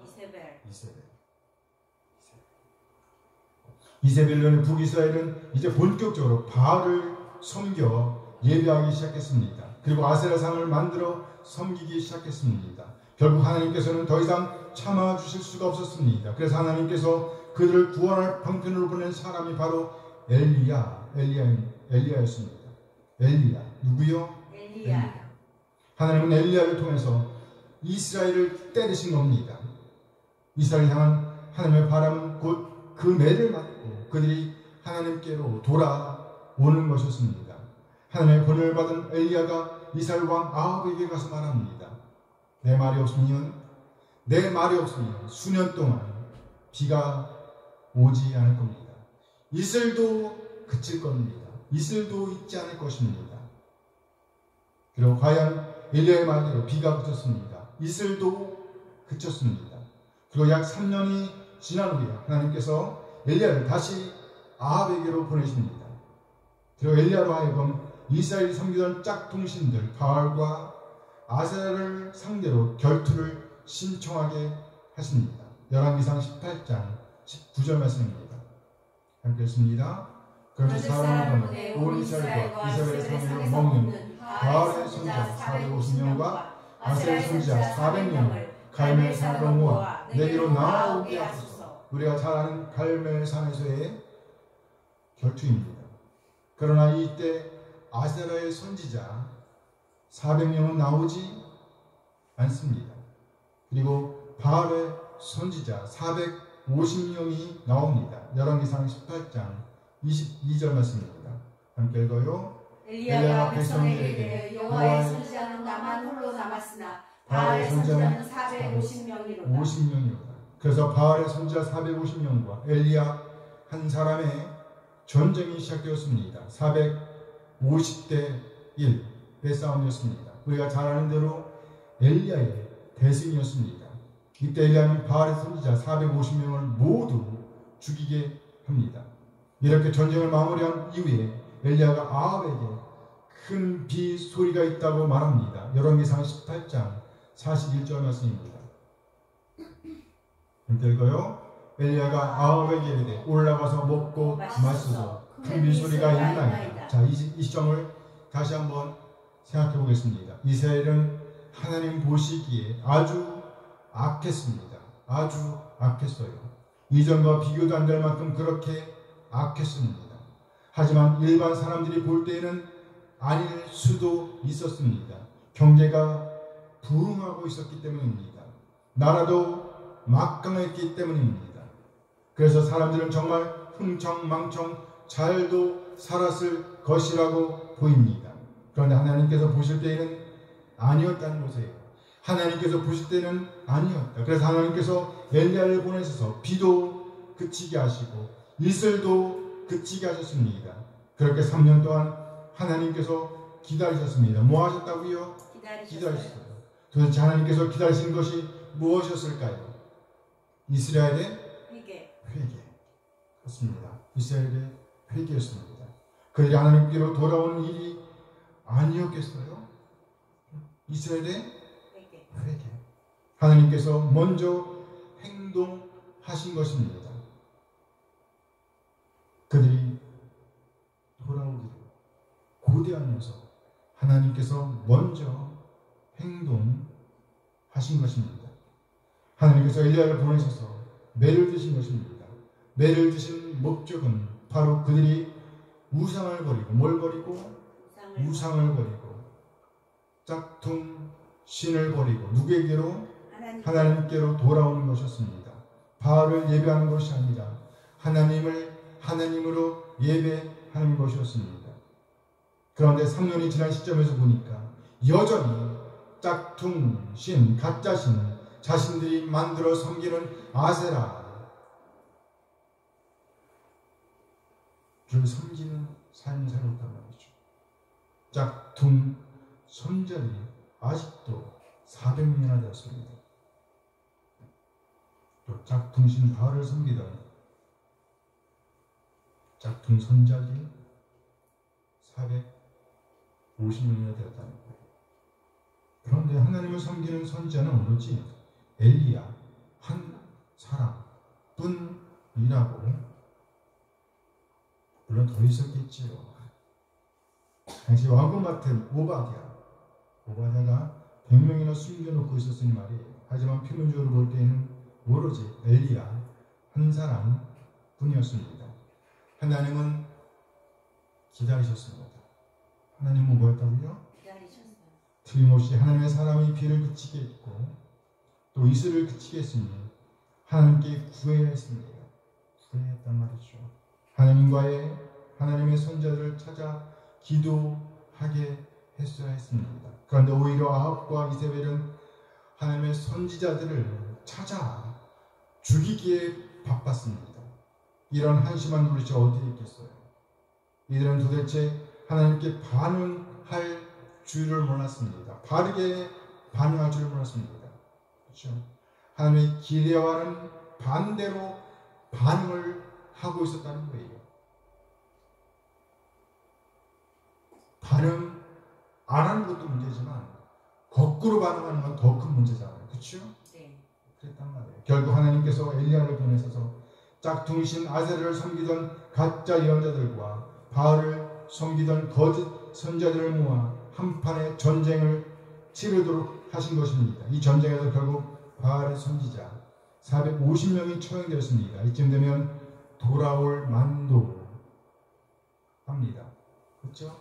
이세벨론의 북이스라엘은 이제 본격적으로 바알을 섬겨 예배하기 시작했습니다. 그리고 아세라상을 만들어 섬기기 시작했습니다. 결국 하나님께서는 더 이상 참아주실 수가 없었습니다. 그래서 하나님께서 그들을 구원할 방편으로 보낸 사람이 바로 엘리야였습니다. 엘리야 누구요? 엘리야. 하나님은 엘리야를 통해서 이스라엘을 때리신 겁니다. 이스라엘 향한 하나님의 바람은 곧 그 매를 맞고 그들이 하나님께로 돌아오는 것이었습니다. 하나님의 권능을 받은 엘리야가 이스라엘 왕 아합에게 가서 말합니다. 내 말이 없으면 수년 동안 비가 오지 않을 겁니다. 이슬도 그칠 겁니다. 이슬도 있지 않을 것입니다. 그리고 과연 엘리야의 말대로 비가 그쳤습니다. 이슬도 그쳤습니다. 그리고 약 3년이 지난 후에 하나님께서 엘리야를 다시 아합에게로 보내십니다. 그리고 엘리야로 하여금 이스라엘이 섬기던 짝퉁신들 바알과 아세라를 상대로 결투를 신청하게 하십니다. 열왕기상 18장 19절 말씀입니다. 함께 읽습니다. 그런데 사람은 온 이스라엘과 이스라엘의 성을 먹는 바알의 선지자 450명과 아세라의 선지자 400명을 갈멜산으로 모아 내게로 나오게 하소서. 우리가 잘 아는 갈멜산에서의 결투입니다. 그러나 이때 아세라의 선지자 400명은 나오지 않습니다. 그리고 바알의 선지자 450명이 나옵니다. 열왕기상 18장 22절 말씀입니다. 함께 읽어요. 엘리야가 백성에게 여호와의 선지자는 나만 홀로 남았으나 바알의 선지자는 450명이로다. 50명이로다. 그래서 바알의 선지자 450명과 엘리야 한 사람의 전쟁이 시작되었습니다. 450대 1의 싸움이었습니다. 우리가 잘 아는 대로 엘리야의 대승이었습니다. 이때 엘리야는 바알의 선지자 450명을 모두 죽이게 합니다. 이렇게 전쟁을 마무리한 이후에 엘리야가 아합에게 큰 비 소리가 있다고 말합니다. 열왕기상 18장 41절 말씀입니다. 읽어요. 엘리야가 아합에게 이르되 올라가서 먹고 마시소서 큰 비 소리가 있나이다. 자, 이 시점을 다시 한번 생각해 보겠습니다. 이스라엘은 하나님 보시기에 아주 악했습니다. 아주 악했어요. 이전과 비교도 안 될 만큼 그렇게 악했습니다. 하지만 일반 사람들이 볼 때에는 아닐 수도 있었습니다. 경제가 부흥하고 있었기 때문입니다. 나라도 막강했기 때문입니다. 그래서 사람들은 정말 흥청망청 잘도 살았을 것이라고 보입니다. 그런데 하나님께서 보실 때에는 아니었다는 것이에요. 하나님께서 보실 때는 아니었다. 그래서 하나님께서 엘리야를 보내셔서 비도 그치게 하시고 이슬도 그치게 하셨습니다. 그렇게 3년 동안 하나님께서 기다리셨습니다. 뭐 하셨다고요? 기다리셨어요. 도대체 하나님께서 기다리신 것이 무엇이었을까요? 이스라엘의 회개. 그렇습니다. 이스라엘의 회개였습니다. 그들이 하나님께로 돌아오는 일이 아니었겠어요? 이스라엘의 회개. 하나님께서 먼저 행동하신 것입니다. 그들이 돌아오기를 고대하면서 하나님께서 먼저 행동하신 것입니다. 하나님께서 엘리야를 보내셔서 매를 드신 것입니다. 매를 드신 목적은 바로 그들이 우상을 버리고 뭘 버리고? 우상을 버리고 짝퉁 신을 버리고 누구에게로? 하나님께로 돌아오는 것이었습니다. 바알을 예배하는 것이 아니라 하나님을 하나님으로 예배하는 것이었습니다. 그런데 3년이 지난 시점에서 보니까 여전히 짝퉁 신, 가짜 신, 자신들이 만들어 섬기는 아세라를 섬기는 삶이 살았단 말이죠. 짝퉁 선자들이 아직도 400명이나 되었습니다. 또 짝퉁 신 바알을 섬기던 짝퉁 선자들이 450명이나 되었다는 거예요. 그런데 하나님을 섬기는 선지자는 오로지 엘리야 한 사람뿐이라고. 물론 더 있었겠지요. 당시 왕궁 같은 오바댜가 100명이나 숨겨놓고 있었으니 말이에요. 하지만 필론적으로 볼 때에는 오로지 엘리야 한 사람뿐이었습니다. 하나님은 기다리셨습니다. 하나님은 뭐였다고요? 틀림없이 하나님의 사람이 비를 그치게 했고 또 이슬을 그치게 했으니 하나님께 구해야 했습니다. 구해야 했단 말이죠. 하나님의 선자들을 찾아 기도하게 했어야 했습니다. 그런데 오히려 아합과 이세벨은 하나님의 선지자들을 찾아 죽이기에 바빴습니다. 이런 한심한 노릇이 어디에 있겠어요? 이들은 도대체 하나님께 반응할 줄을 몰랐습니다. 바르게 반응할 줄을 몰랐습니다. 그렇죠? 하나님의 기대와는 반대로 반응을 하고 있었다는 거예요. 반응 안 하는 것도 문제지만 거꾸로 반응하는 건 더 큰 문제잖아요. 그렇죠? 네. 그랬단 말이에요. 결국 하나님께서 엘리야를 보내셔서 짝퉁이신 아세라를 섬기던 가짜 예언자들과 바알을 섬기던 거짓 선자들을 모아 한판의 전쟁을 치르도록 하신 것입니다. 이 전쟁에서 결국 바알의 선지자 450명이 처형되었습니다. 이쯤 되면 돌아올 만도 합니다. 그렇죠?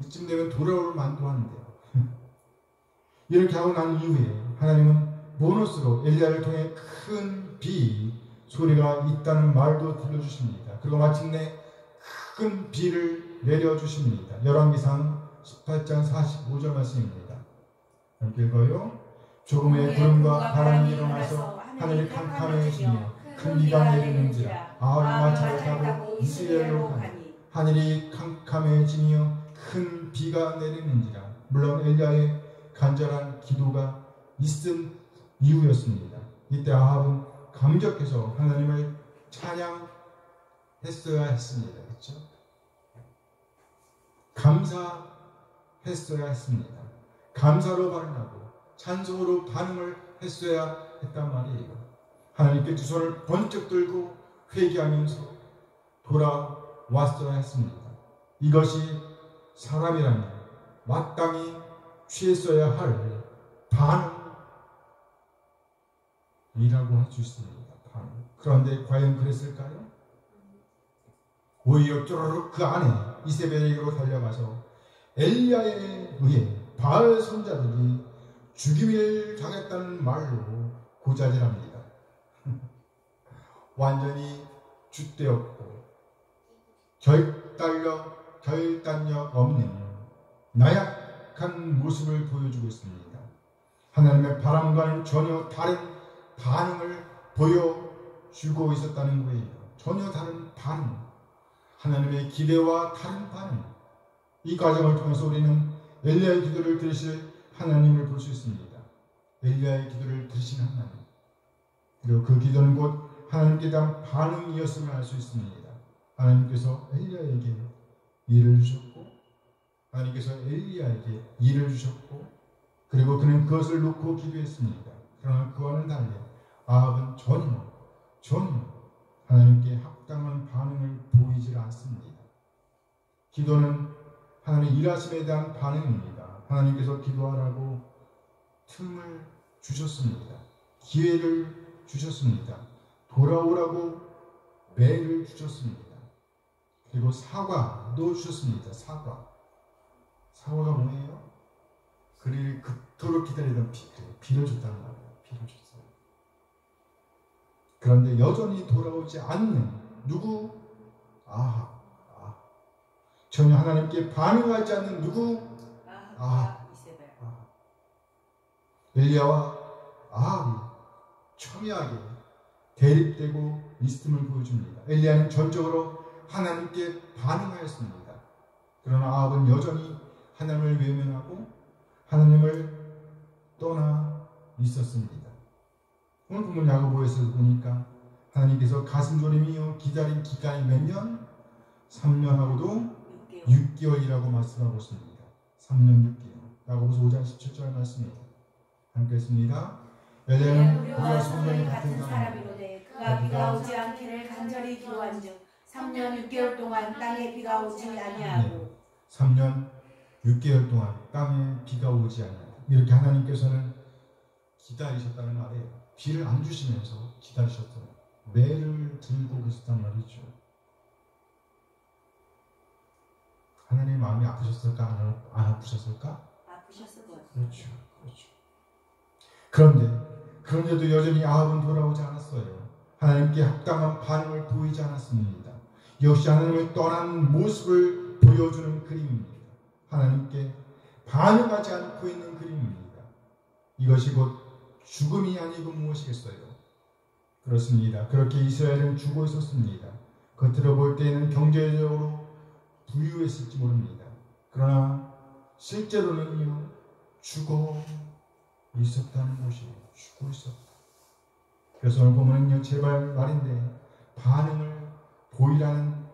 이쯤 되면 돌아올 만도 하는데요. 이렇게 하고 난 이후에 하나님은 보너스로 엘리야를 통해 큰 비 소리가 있다는 말도 들려주십니다. 그리고 마침내 큰 비를 내려주십니다. 열왕기상 18장 45절 말씀입니다. 함께 읽어요. 조금의 구름과 바람이 일어나서 하늘이 캄캄해지며 큰 비가 내리는지라 아합과 차를 타고 이스라엘로 가니 하늘이 캄캄해지며 큰 비가 내리는지라. 물론 엘리야의 간절한 기도가 있은 이유였습니다. 이때 아합은 감격해서 하나님을 찬양했어야 했습니다. 그렇죠? 감사했어야 했습니다. 감사로 반응하고 찬송으로 반응을 했어야 했단 말이에요. 하나님께 두 손을 번쩍 들고 회개하면서 돌아왔어야 했습니다. 이것이 사람이라면 마땅히 취했어야 할 반응이라고 할 수 있습니다. 반응. 그런데 과연 그랬을까요? 오히려 쪼르륵 그 안에 이세벨에게로 달려가서 엘리야에 의해 바알 선자들이 죽임을 당했다는 말로 고자질합니다. 완전히 줏대없고 결단력 없는 나약한 모습을 보여주고 있습니다. 하나님의 바람과는 전혀 다른 반응을 보여주고 있었다는 거예요. 전혀 다른 반응. 하나님의 기대와 다른 반응. 이 과정을 통해서 우리는 엘리야의 기도를 들으실 하나님을 볼 수 있습니다. 엘리야의 기도를 들으신 하나님. 그리고 그 기도는 곧 하나님께 대한 반응이었음을 알 수 있습니다. 하나님께서 엘리야에게 일을 주셨고 하나님께서 엘리야에게 일을 주셨고 그리고 그는 그것을 놓고 기도했습니다. 그러나 그와는 달리 아합은 전혀 하나님께 합당한 반응을 보이지 않습니다. 기도는 하나님의 일하심에 대한 반응입니다. 하나님께서 기도하라고 틈을 주셨습니다. 기회를 주셨습니다. 돌아오라고 매를 주셨습니다. 그리고 사과도 주셨습니다. 사과가 뭐예요? 그를 그토록 기다리던 비를 줬다는 말이에요. 비를 줬어요. 그런데 여전히 돌아오지 않는 누구? 아합. 전혀 하나님께 반응하지 않는 누구? 아합. 엘리야와 아합이 첨예하게 대립되고 있음을 보여줍니다. 엘리야는 전적으로 하나님께 반응하였습니다. 그러나 아합은 여전히 하나님을 외면하고 하나님을 떠나 있었습니다. 오늘 본문 야고보에서 보니까 하나님께서 가슴 졸이며 기다린 기간이 몇 년? 3년하고도 6개월이라고 말씀하고 있습니다. 3년 6개월. 야고보서 5장 17절 말씀입니다. 함께 했습니다. 엘리야는 우리와 성령이 같은 사람이로되 그가 비가 오지 않기를 간절히 기도한즉 3년 6개월 동안 땅에 비가 오지 아니하고 3년 6개월 동안 땅에 비가 오지 아니하고 이렇게 하나님께서는 기다리셨다는 말이에요. 비를 안 주시면서 기다리셨던 매를 들고 계셨단 말이죠. 하나님 마음이 아프셨을까? 안 아프셨을까? 하셨을 거예요. 그렇죠. 그런데도 여전히 아합은 돌아오지 않았어요. 하나님께 합당한 반응을 보이지 않았습니다. 역시 하나님을 떠난 모습을 보여주는 그림입니다. 하나님께 반응하지 않고 있는 그림입니다. 이것이 곧 죽음이 아니고 무엇이겠어요? 그렇습니다. 그렇게 이스라엘은 죽어 있었습니다. 겉으로 볼 때에는 경제적으로 부유했을지 모릅니다. 그러나 실제로는요, 죽어 있었다는 것이에요. 죽어 있었다. 그래서 오늘 보면은요, 제발 말인데 반응을 보이라는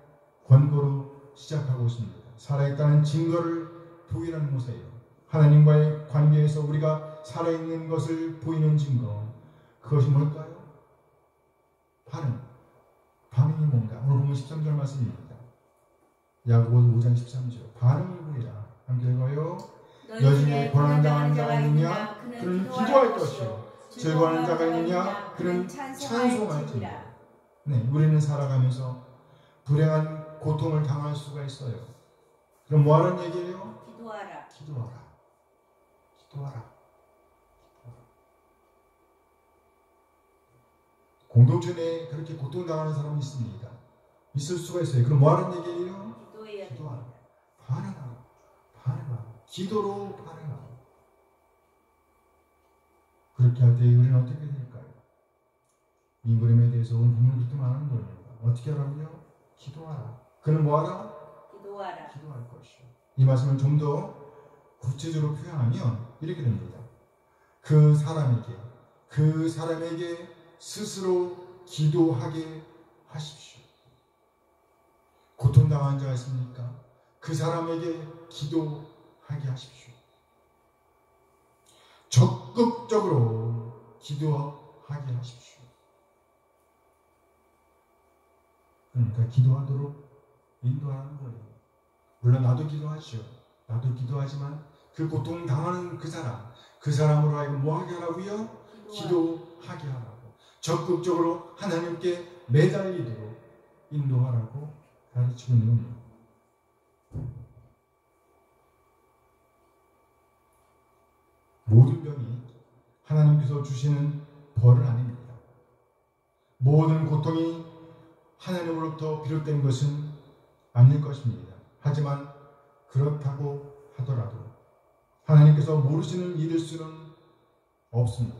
권고로 시작하고 있습니다. 살아있다는 증거를 보이라는 것이에요. 하나님과의 관계에서 우리가 살아있는 것을 보이는 증거, 그것이 뭘까요? 반응이 뭔가? 오늘 보면 13절 말씀입니다. 야고보서 5장 13절. 반응을 보이라. 함께 읽어요. 너희 중에 고난당하는 자가 있느냐? 그는 기도할 것이요. 즐거워하는 자가 있느냐? 그는 찬송할지니라. 네, 우리는 살아가면서 불행한 고통을 당할 수가 있어요. 그럼 뭐하라는 얘기예요? 기도하라. 공동체 내에 그렇게 고통당하는 사람이 있습니다. 있을 수가 있어요. 그럼 뭐하라는 얘기예요? 기도하라. 반응하라. 기도로 반응하라. 그렇게 할 때 우리는 어떻게 될까요? 민구림에 대해서 오늘 분명히 그렇게 말하는 거예요. 어떻게 하라고요? 기도하라. 그는 뭐하라? 기도할 것이요. 이 말씀을 좀 더 구체적으로 표현하면 이렇게 됩니다. 그 사람에게 스스로 기도하게 하십시오. 고통당한 자가 있습니까? 그 사람에게 기도하게 하십시오. 적극적으로 기도하게 하십시오. 그러니까 기도하도록 인도하는 거예요. 물론 나도 기도하죠. 나도 기도하지만 그 고통 당하는 그 사람으로 하여금 뭐 하게 하라고요? 기도하게 하라고. 적극적으로 하나님께 매달리도록 인도하라고 가르치고 있는 겁니다. 모든 병이 하나님께서 주시는 벌은 아닙니다. 모든 고통이 하나님으로부터 비롯된 것은 아닐 것입니다. 하지만 그렇다고 하더라도 하나님께서 모르시는 일일 수는 없습니다.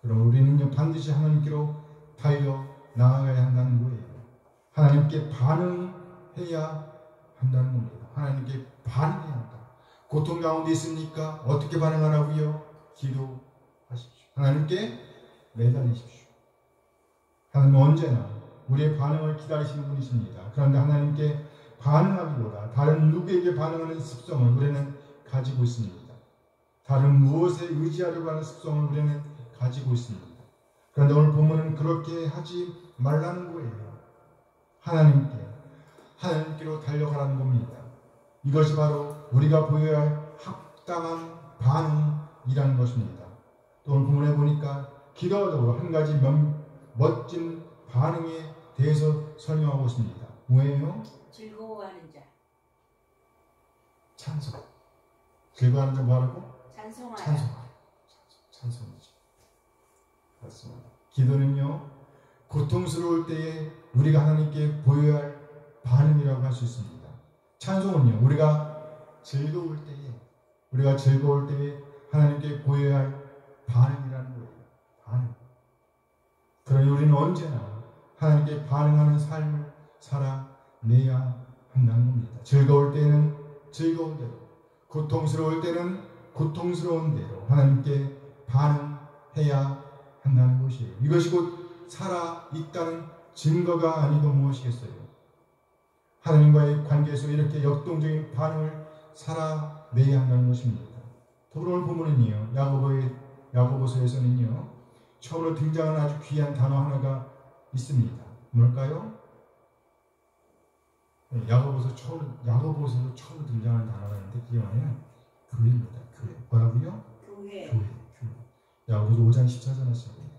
그럼 우리는 반드시 하나님께로 달려 나아가야 한다는 거예요. 하나님께 반응해야 한다는 겁니다. 하나님께 반응해야 한다. 고통 가운데 있으니까 어떻게 반응하라고요? 기도하십시오. 하나님께 매달리십시오. 하나님은 언제나 우리의 반응을 기다리시는 분이십니다. 그런데 하나님께 반응하기보다 다른 누구에게 반응하는 습성을 우리는 가지고 있습니다. 다른 무엇에 의지하려고 하는 습성을 우리는 가지고 있습니다. 그런데 오늘 본문은 그렇게 하지 말라는 거예요. 하나님께로 달려가라는 겁니다. 이것이 바로 우리가 보여야 할 합당한 반응이라는 것입니다. 또 오늘 본문에 보니까 기도적으로 한 가지 멋진 반응에 대해서 설명하고 있습니다. 뭐예요? 즐거워하는 자. 찬송. 즐거워하는 자 뭐하라고? 찬송하라. 찬송이죠. 그렇습니다. 기도는요, 고통스러울 때에 우리가 하나님께 보여야 할 반응이라고 할 수 있습니다. 찬송은요, 우리가 즐거울 때에 하나님께 보여야 할 반응이라는 거예요. 반응. 그러니 우리는 언제나 하나님께 반응하는 삶을 살아내야 한다는 겁니다. 즐거울 때는 즐거운 대로, 고통스러울 때는 고통스러운 대로 하나님께 반응해야 한다는 것이에요. 이것이 곧 살아있다는 증거가 아니고 무엇이겠어요? 하나님과의 관계에서 이렇게 역동적인 반응을 살아내야 한다는 것입니다. 더불어 오늘 보면은요, 야고보서에서는요, 처음으로 등장하는 아주 귀한 단어 하나가 있습니다. 뭘까요? 야고보서에서 처음 등장하는 단어가 있는데 그게 뭐냐면 교회입니다. 교회. 뭐라고요? 교회. 야고보서 5장 14절 말씀입니다.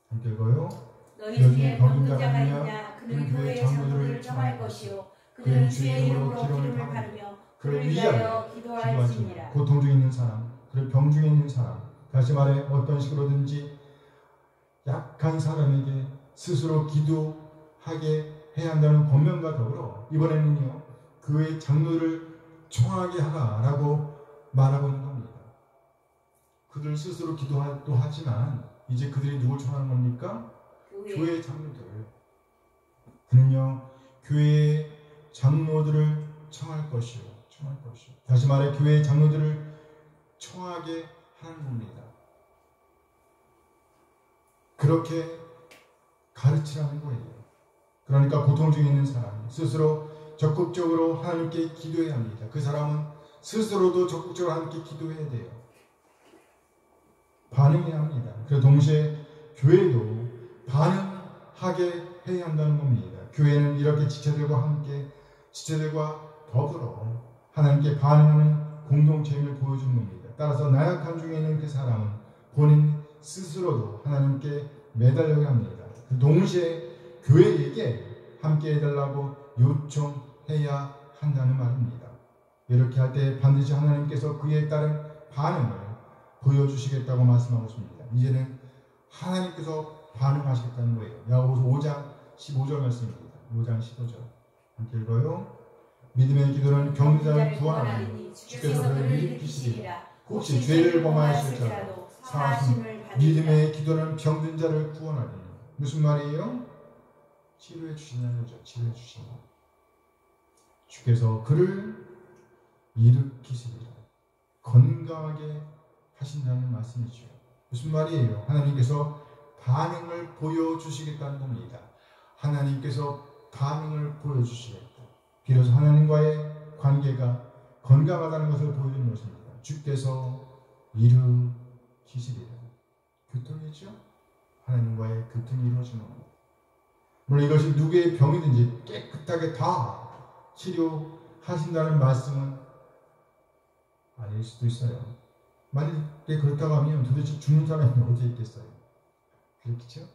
함께 읽어요. 너희 중에 병든 자가 있냐? 그는 교회의 장로들을 정할 것이요. 그들은 주의 이름으로 기름을 바르며 그를 위하여 기도할지니라. 기도하지니라. 고통 중에 있는 사람, 그를 병 중에 있는 사람, 다시 말해 어떤 식으로든지 약한 사람에게 스스로 기도하게 해야 한다는 권면과 더불어 이번에는요, 교회 장로를 청하게 하라라고 말하고 있는 겁니다. 그들 스스로 기도도 하지만 이제 그들이 누굴 청하는 겁니까? 교회 장로들. 그는요, 교회 장로들을 청할 것이요. 다시 말해 교회 장로들을 청하게 하는 겁니다. 그렇게 가르치라는 거예요. 그러니까 고통 중에 있는 사람 스스로 적극적으로 하나님께 기도해야 합니다. 그 사람은 스스로도 적극적으로 하나님께 기도해야 돼요. 반응해야 합니다. 그리고 동시에 교회도 반응하게 해야 한다는 겁니다. 교회는 이렇게 지체들과 더불어 하나님께 반응하는 공동체임을 보여주는 겁니다. 따라서 나약한 중에 있는 그 사람은 본인 스스로도 하나님께 매달려야 합니다. 동시에 교회에게 함께 해달라고 요청해야 한다는 말입니다. 이렇게 할 때 반드시 하나님께서 그에 따른 반응을 보여주시겠다고 말씀하고 있습니다. 이제는 하나님께서 반응하시겠다는 거예요. 야고보서 5장 15절 말씀입니다. 5장 15절 함께 읽어요. 믿음의 기도는 병자를 구원하니 주께서 그를 일으키시리라. 혹시 죄를 범하였을지라도 사하심을 믿음의 기도는 병든 자를 구원하니. 무슨 말이에요? 치료해 주신다는 거죠. 치료해 주신다. 주께서 그를 일으키시리라. 건강하게 하신다는 말씀이죠. 무슨 말이에요? 하나님께서 반응을 보여주시겠다는 겁니다. 하나님께서 반응을 보여주시겠다. 비로소 하나님과의 관계가 건강하다는 것을 보여주는 것입니다. 주께서 일으키시리라. 교통이죠? 하나님과의 교통이 이루어지는 겁니다. 물론 이것이 누구의 병이든지 깨끗하게 다 치료하신다는 말씀은 아닐 수도 있어요. 만약에 그렇다고 하면 도대체 죽는 사람이 어디 있겠어요? 그렇겠죠?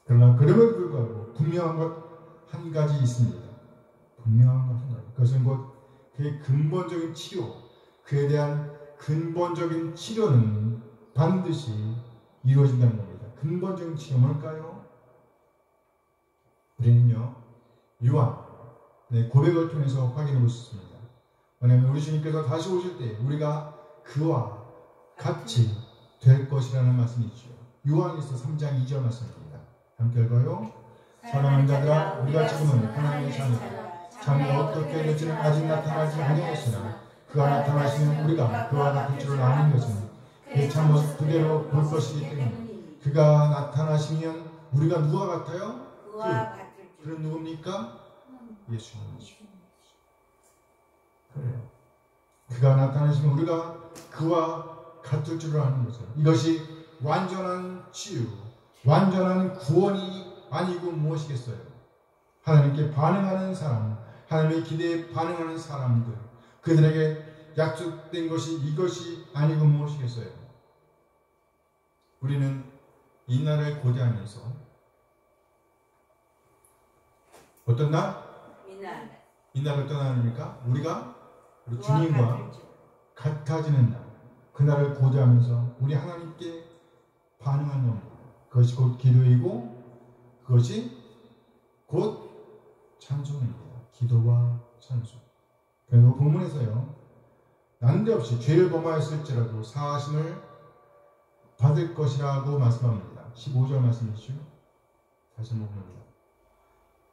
그러나 그럼에도 불구하고 분명한 것 한 가지 있습니다. 분명한 것 한 가지. 그것은 곧 그의 근본적인 치료, 그에 대한 근본적인 치료는 반드시 이루어진다는 겁니다. 근본적인 치료 뭘까요? 우리는요, 요한 고백을 통해서 확인해 볼 수 있습니다. 왜냐하면 우리 주님께서 다시 오실 때 우리가 그와 같이 될 것이라는 말씀이죠. 요한일서 3장 2절 말씀입니다. 함께 읽어요. 사랑하는 자들아, 우리가 지금은 하나님의 자녀라. 자녀가 어떻게 될지는 아직 나타나지 아니하였으나 그가 나타나시면 우리가 그와 같을 줄을 아는 것은 그의 참모습 그대로 볼 것이기 때문에. 그가 나타나시면 우리가 누가 같아요? 그는 누굽니까? 예수님이죠. 그래요. 그가 나타나시면 우리가 그와 같을 줄을 아는 것은, 이것이 완전한 치유, 완전한 구원이 아니고 무엇이겠어요? 하나님께 반응하는 사람, 하나님의 기대에 반응하는 사람들, 그들에게 약속된 것이 이것이 아니고 무엇이겠어요? 우리는 이 날을 고대하면서 어떤 날? 이 날이 어떤 날입니까? 우리가 우리 주님과 같아지는 날, 그 날을 고대하면서 우리 하나님께 반응하는 겁니다. 그것이 곧 기도이고 그것이 곧 찬송입니다. 기도와 찬송. 그래서 본문에서요, 난데없이 죄를 범하였을지라도 사하심을 받을 것이라고 말씀합니다. 15절 말씀이죠. 다시 한번 봅니다.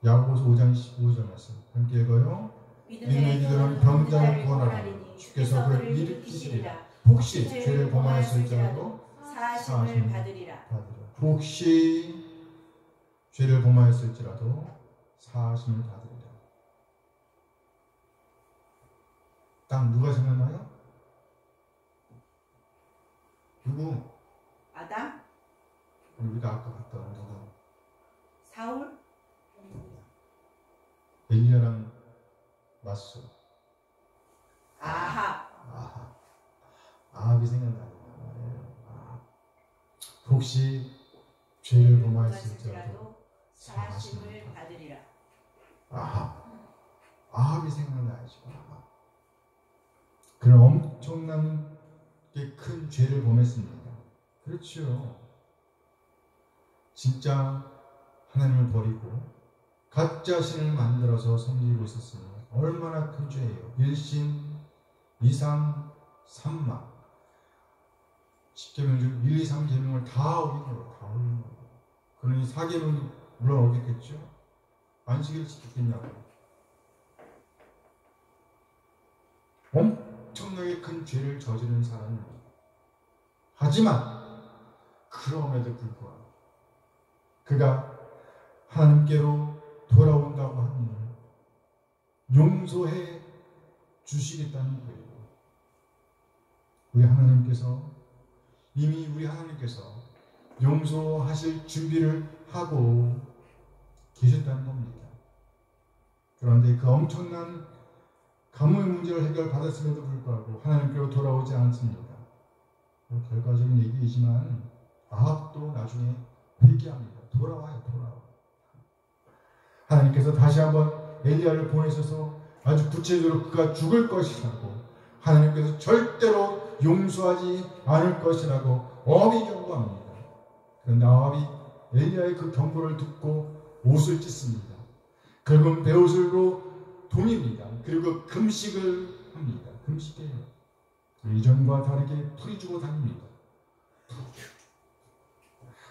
야고보서 5장 15절 말씀 함께 읽어요. 믿음의 기도는 병자를 구원하리니 주께서 그를 일으키시리라. 혹시 죄를 범하였을지라도 사하심을 받으리라. 혹시 죄를 범하였을지라도 사하심을 받으리라. 딱 누가 생각나요? 누구? 아담? 우리가 아까 봤던 누구? 사울? 엘리야랑 맞서. 아합이 생각나는 거예요. 혹시 죄를 범하였을지라도 사하심을 받으리라. 아합이 생각나야죠. 그런 엄청난 큰 죄를 범했습니다. 그렇죠. 진짜 하나님을 버리고 가짜 신을 만들어서 섬기고 있었으니 얼마나 큰 죄예요. 일신, 이상, 삼마. 10계명 중 1, 2, 3계명을 다 어긴 거예요. 다 어긴 거예요. 그러니 4계명 물론 어겼겠죠. 안식일을 지켰겠냐고. 엄청나게 큰 죄를 저지른 사람입니다. 하지만 그럼에도 불구하고 그가 하나님께로 돌아온다고 하니 용서해 주시겠다는 거예요. 우리 하나님께서 용서하실 준비를 하고 계셨다는 겁니다. 그런데 그 엄청난 가뭄의 문제를 해결받았음에도 불구하고 하나님께로 돌아오지 않습니다. 결과적인 얘기이지만 아합도 나중에 회개합니다. 돌아와요. 하나님께서 다시 한번 엘리야를 보내셔서 아주 구체적으로 그가 죽을 것이라고, 하나님께서 절대로 용서하지 않을 것이라고 아합이 경고합니다. 그런데 아합이 엘리야의 그 경고를 듣고 옷을 찢습니다. 결국은 베옷으로 동입니다. 그리고 금식을 합니다. 금식해요. 이전과 다르게 풀이 주고 다닙니다.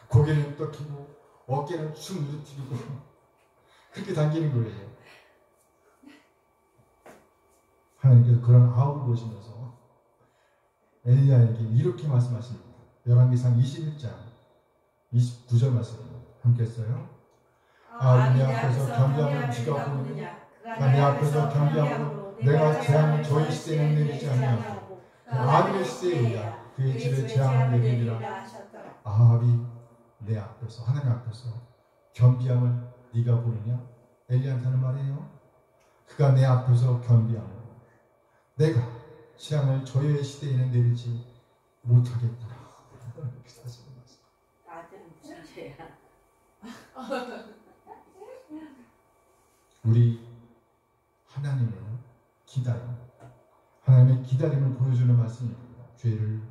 고개는 떡히고 어깨는 축 누르뜨리고 그렇게 다니는 거예요. 하나님께서 그런 아합을 보시면서 엘리야에게 이렇게 말씀하십니다. 열왕기상 21장 29절 말씀입니다. 함께 했어요. 아합이 내 앞에서 경비함을 지가 부르느냐? 내 앞에서 경비함으로 내가 재앙을 저희 시대에 내리지 아니하고 아합의 시대에야 그의 집에 재앙을 내리리라. 아합이 내 앞에서, 하나님 앞에서 겸비함을 네가 부르냐? 엘리야한테 하는 말이에요. 그가 내 앞에서 겸비함으로 내가 재앙을 저의 시대에는 내리지 못하겠구나. 아들은 무슨 죄야? 우리 하나님을 기다려, 하나님의 기다림을 보여주는 말씀입니다. 죄를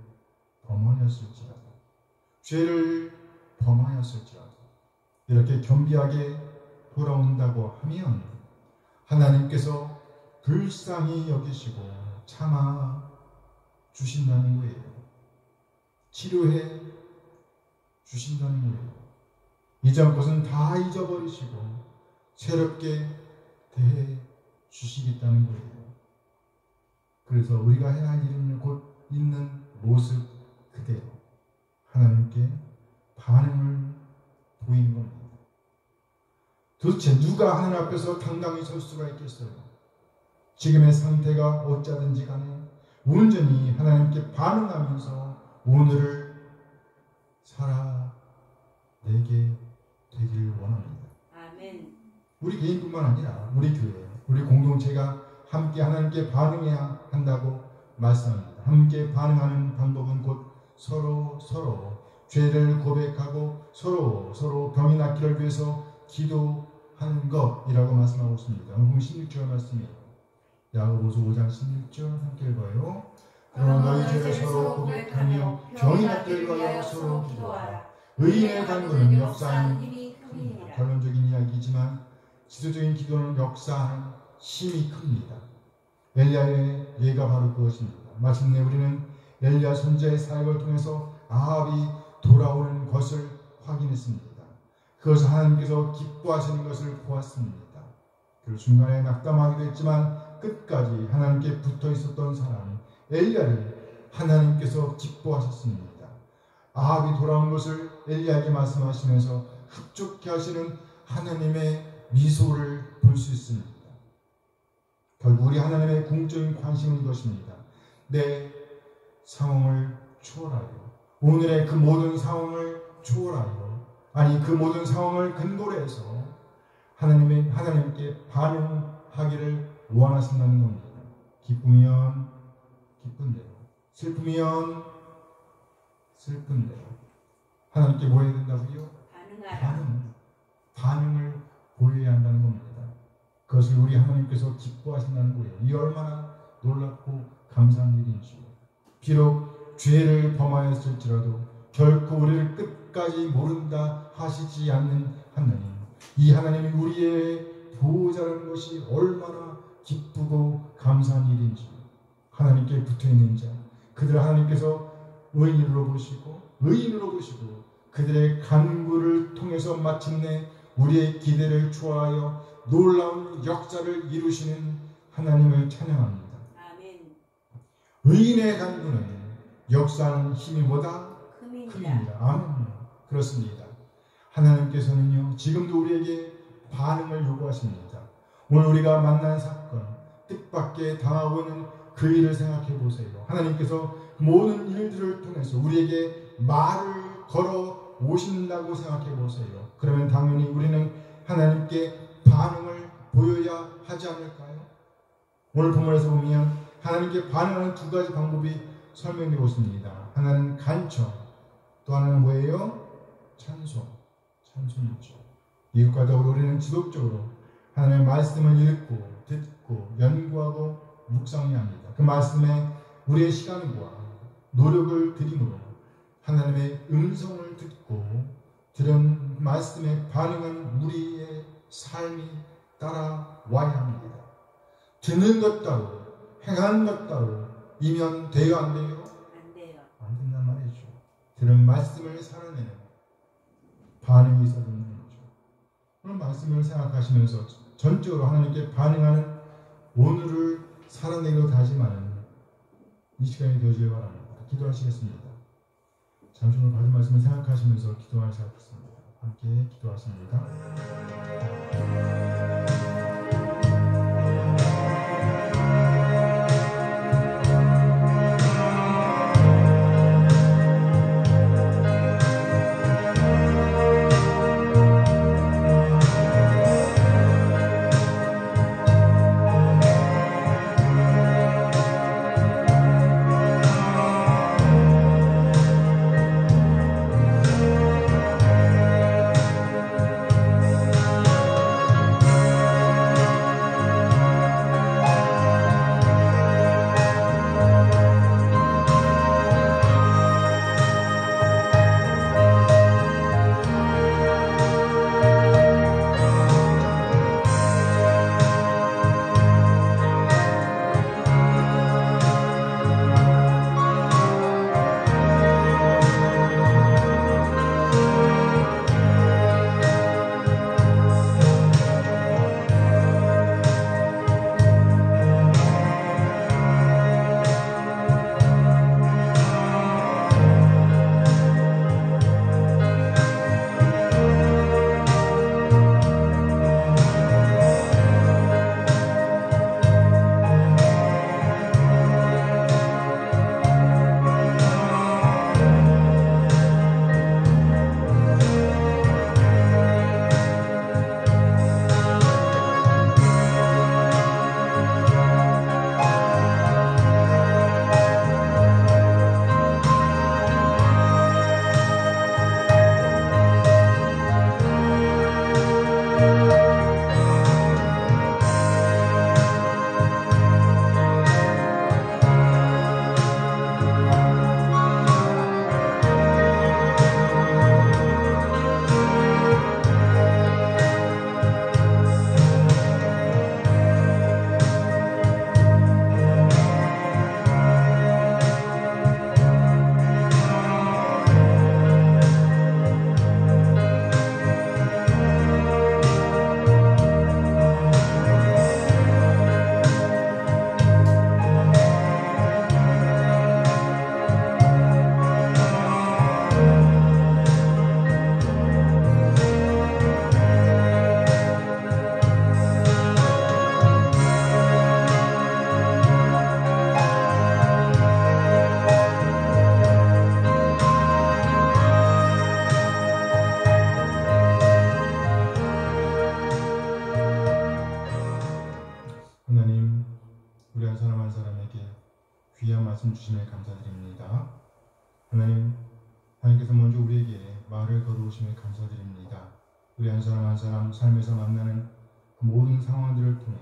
범하였을지라도 이렇게 겸비하게 돌아온다고 하면 하나님께서 불쌍히 여기시고 참아 주신다는 거예요. 치료해 주신다는 거예요. 이전 것은 다 잊어버리시고 새롭게 대해 주시겠다는 거예요. 그래서 우리가 해야 할 일은 곧 있는 모습 그대로 하나님께 반응을 보이는 겁니다. 도대체 누가 하나님 앞에서 당당히 설 수가 있겠어요? 지금의 상태가 어쩌든지 간에 온전히 하나님께 반응하면서 오늘을 살아내게 되길 원합니다. 아멘. 우리 개인뿐만 아니라 우리 교회, 우리 공동체가 함께 하나님께 반응해야 한다고 말씀합니다. 함께 반응하는 방법은 곧 서로 죄를 고백하고 서로 병이 낫기를 위해서 기도하는 것이라고 말씀하고 있습니다. 오늘 16절 말씀이에요. 야고보서 5장 16절 함께 읽어요. 그러나 너희 죄를 서로 고백하며 병이 낫기를 위하여 서로 기도하라. 의인의 간구는 역사하는 힘이 큽니다. 결론적인 이야기지만 지도적인 기도는 역사하는 힘이 큽니다. 엘리야의 예가 바로 그것입니다. 마침내 우리는 엘리야 선지자의 사역을 통해서 아합이 돌아오는 것을 확인했습니다. 그것을 하나님께서 기뻐하시는 것을 보았습니다. 그 중간에 낙담하기도 했지만 끝까지 하나님께 붙어 있었던 사람 엘리야를 하나님께서 기뻐하셨습니다. 아합이 돌아온 것을 엘리야에게 말씀하시면서 흡족해 하시는 하나님의 미소를 볼 수 있습니다. 결국 우리 하나님의 궁극적인 관심은 이것입니다. 내 상황을 초월하여 오늘의 그 모든 상황을 초월하여 그 모든 상황을 근거로 해서 하나님께 반응하기를 원하신다는 겁니다. 기쁘면 기쁜 대로, 슬프면 슬픈 대로 하나님께 뭐 해야 된다고요? 반응을 보여야 한다는 겁니다. 그것을 우리 하나님께서 기뻐하신다는 거예요. 이 얼마나 놀랍고 감사한 일인지요. 비록 죄를 범하였을지라도 결코 우리를 끝까지 모른다 하시지 않는 하나님, 이 하나님이 우리의 보호자라는 것이 얼마나 기쁘고 감사한 일인지, 하나님께 붙어있는 자, 그들 하나님께서 의인으로 보시고 그들의 간구를 통해서 마침내 우리의 기대를 초하여 놀라운 역사를 이루시는 하나님을 찬양합니다. 아멘. 의인의 간구는 역사하는 힘이 뭐다? 큼이니라. 큽니다. 아멘. 그렇습니다. 하나님께서는요, 지금도 우리에게 반응을 요구하십니다. 오늘 우리가 만난 사건, 뜻밖의 당하고 있는 그 일을 생각해 보세요. 하나님께서 모든 일들을 통해서 우리에게 말을 걸어 오신다고 생각해 보세요. 그러면 당연히 우리는 하나님께 반응을 보여야 하지 않을까요? 오늘 본문에서 보면 하나님께 반응하는 두 가지 방법이 설명되고 있습니다. 하나는 간청, 또 하나는 뭐예요? 찬송이죠. 이것과 더불어 우리는 지속적으로 하나님의 말씀을 읽고 듣고 연구하고 묵상해야 합니다. 그 말씀에 우리의 시간과 노력을 들임으로 하나님의 음성을 듣고 들은 말씀에 반응한 우리의 삶이 따라와야 합니다. 듣는 것 따로 행하는 것 따로 이면 돼요, 안 돼요? 안 돼요. 안 된단 말이죠. 들은 말씀을 살아내는 반응이 있어야 되는 거죠. 그런 말씀을 생각하시면서 전적으로 하나님께 반응하는 오늘을 살아내기로 다짐하는 이 시간이 되어지길 바랍니다. 기도하시겠습니다. 잠시 오늘 받은 말씀을 생각하시면서 기도하시겠습니다. 함께 기도하십니다. 하나님, 우리 한 사람 한 사람에게 귀한 말씀 주심에 감사드립니다. 하나님, 하나님께서 먼저 우리에게 말을 걸어오심에 감사드립니다. 우리 한 사람 한 사람 삶에서 만나는 그 모든 상황들을 통해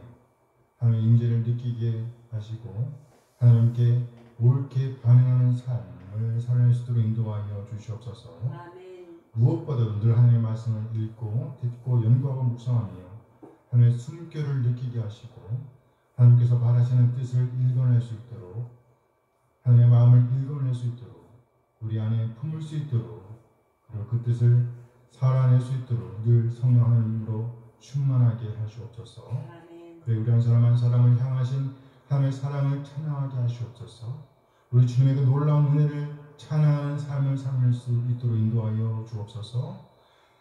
하나님의 임재를 느끼게 하시고 하나님께 옳게 반응하는 삶을 살아낼 수 있도록 인도하여 주시옵소서. 아멘. 무엇보다도 늘 하나님의 말씀을 읽고 듣고 연구하고 묵상하며 하나님의 숨결을 느끼게 하시고 하나님께서 바라시는 뜻을 읽어낼 수 있도록 하나님의 마음을 읽어낼 수 있도록 우리 안에 품을 수 있도록 그리고 그 뜻을 살아낼 수 있도록 늘 성령 하나님으로 충만하게 하시옵소서. 아멘. 그래 우리 한 사람 한 사람을 향하신 하나님의 사랑을 찬양하게 하시옵소서. 우리 주님의 그 놀라운 은혜를 찬양하는 삶을 살릴 수 있도록 인도하여 주옵소서.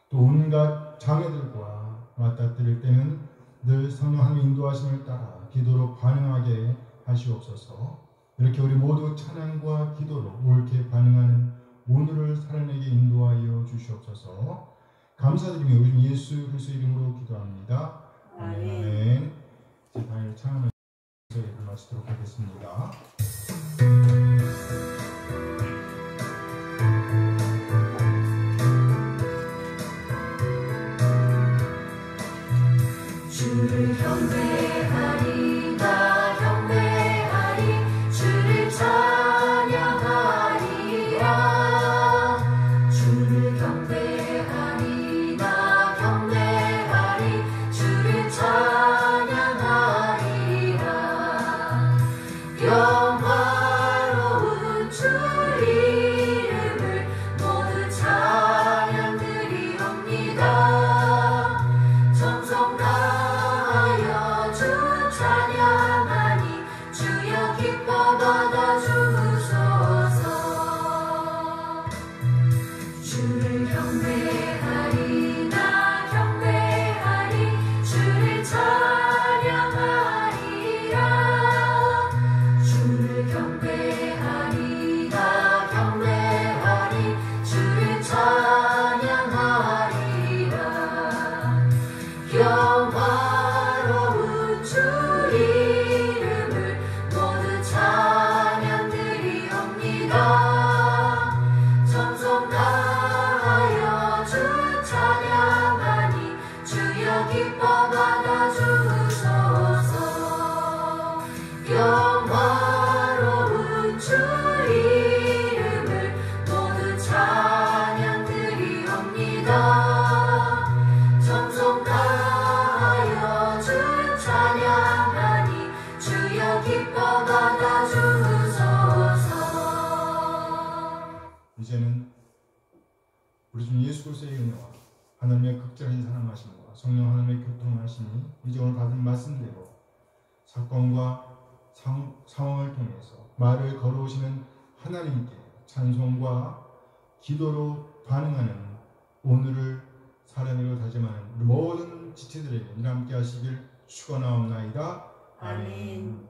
또 온갖 장애들과 맞닥뜨릴 때는 늘 성령 하나님의 인도하심을 따라 기도로 반응하게 하시옵소서. 이렇게 우리 모두 찬양과 기도로 옳게 반응하는 오늘을 살아내게 인도하여 주시옵소서. 감사드리며 우리 예수 그리스도의 이름으로 기도합니다. 아멘. 아멘. 이제 다일 찬양을 예배를 마치도록 하겠습니다. 주를 경배하리 나 경배하리 주를 찬양하리라 주를 경배하리 나 경배하리 주를 찬양하리라 영화로운 주 이름을 모두 찬양드리옵니다 정성 다하여 주 찬양하니 주여 기뻐 받아주소서 주를 경배하리 나 경배하리 주를 찬양하리라 주를 경배하리 나 경배하리 주를 찬양하리라 영화로운 주 이름을 모두 찬양드리옵니다 정성 다하여 주 찬양하니 주여 기뻐 받아주소서 영화로운 주 이름을 모두 찬양드리옵니다 정성 다하여 주 찬양하니 주여 기뻐 받아주소서 이제는 우리 주 예수 그리스도의 은혜와 하나님의 극적인 사랑하심과 성령 하나님의 교통하심이 이제 오늘 받은 말씀대로 사건과 상황을 통해서 말을 걸어오시는 하나님께 찬송과 기도로 반응하는 오늘을 살아내고 다짐하는 우리 모든 지체들에게 늘 함께 하시길 축원하옵나이다. 아멘.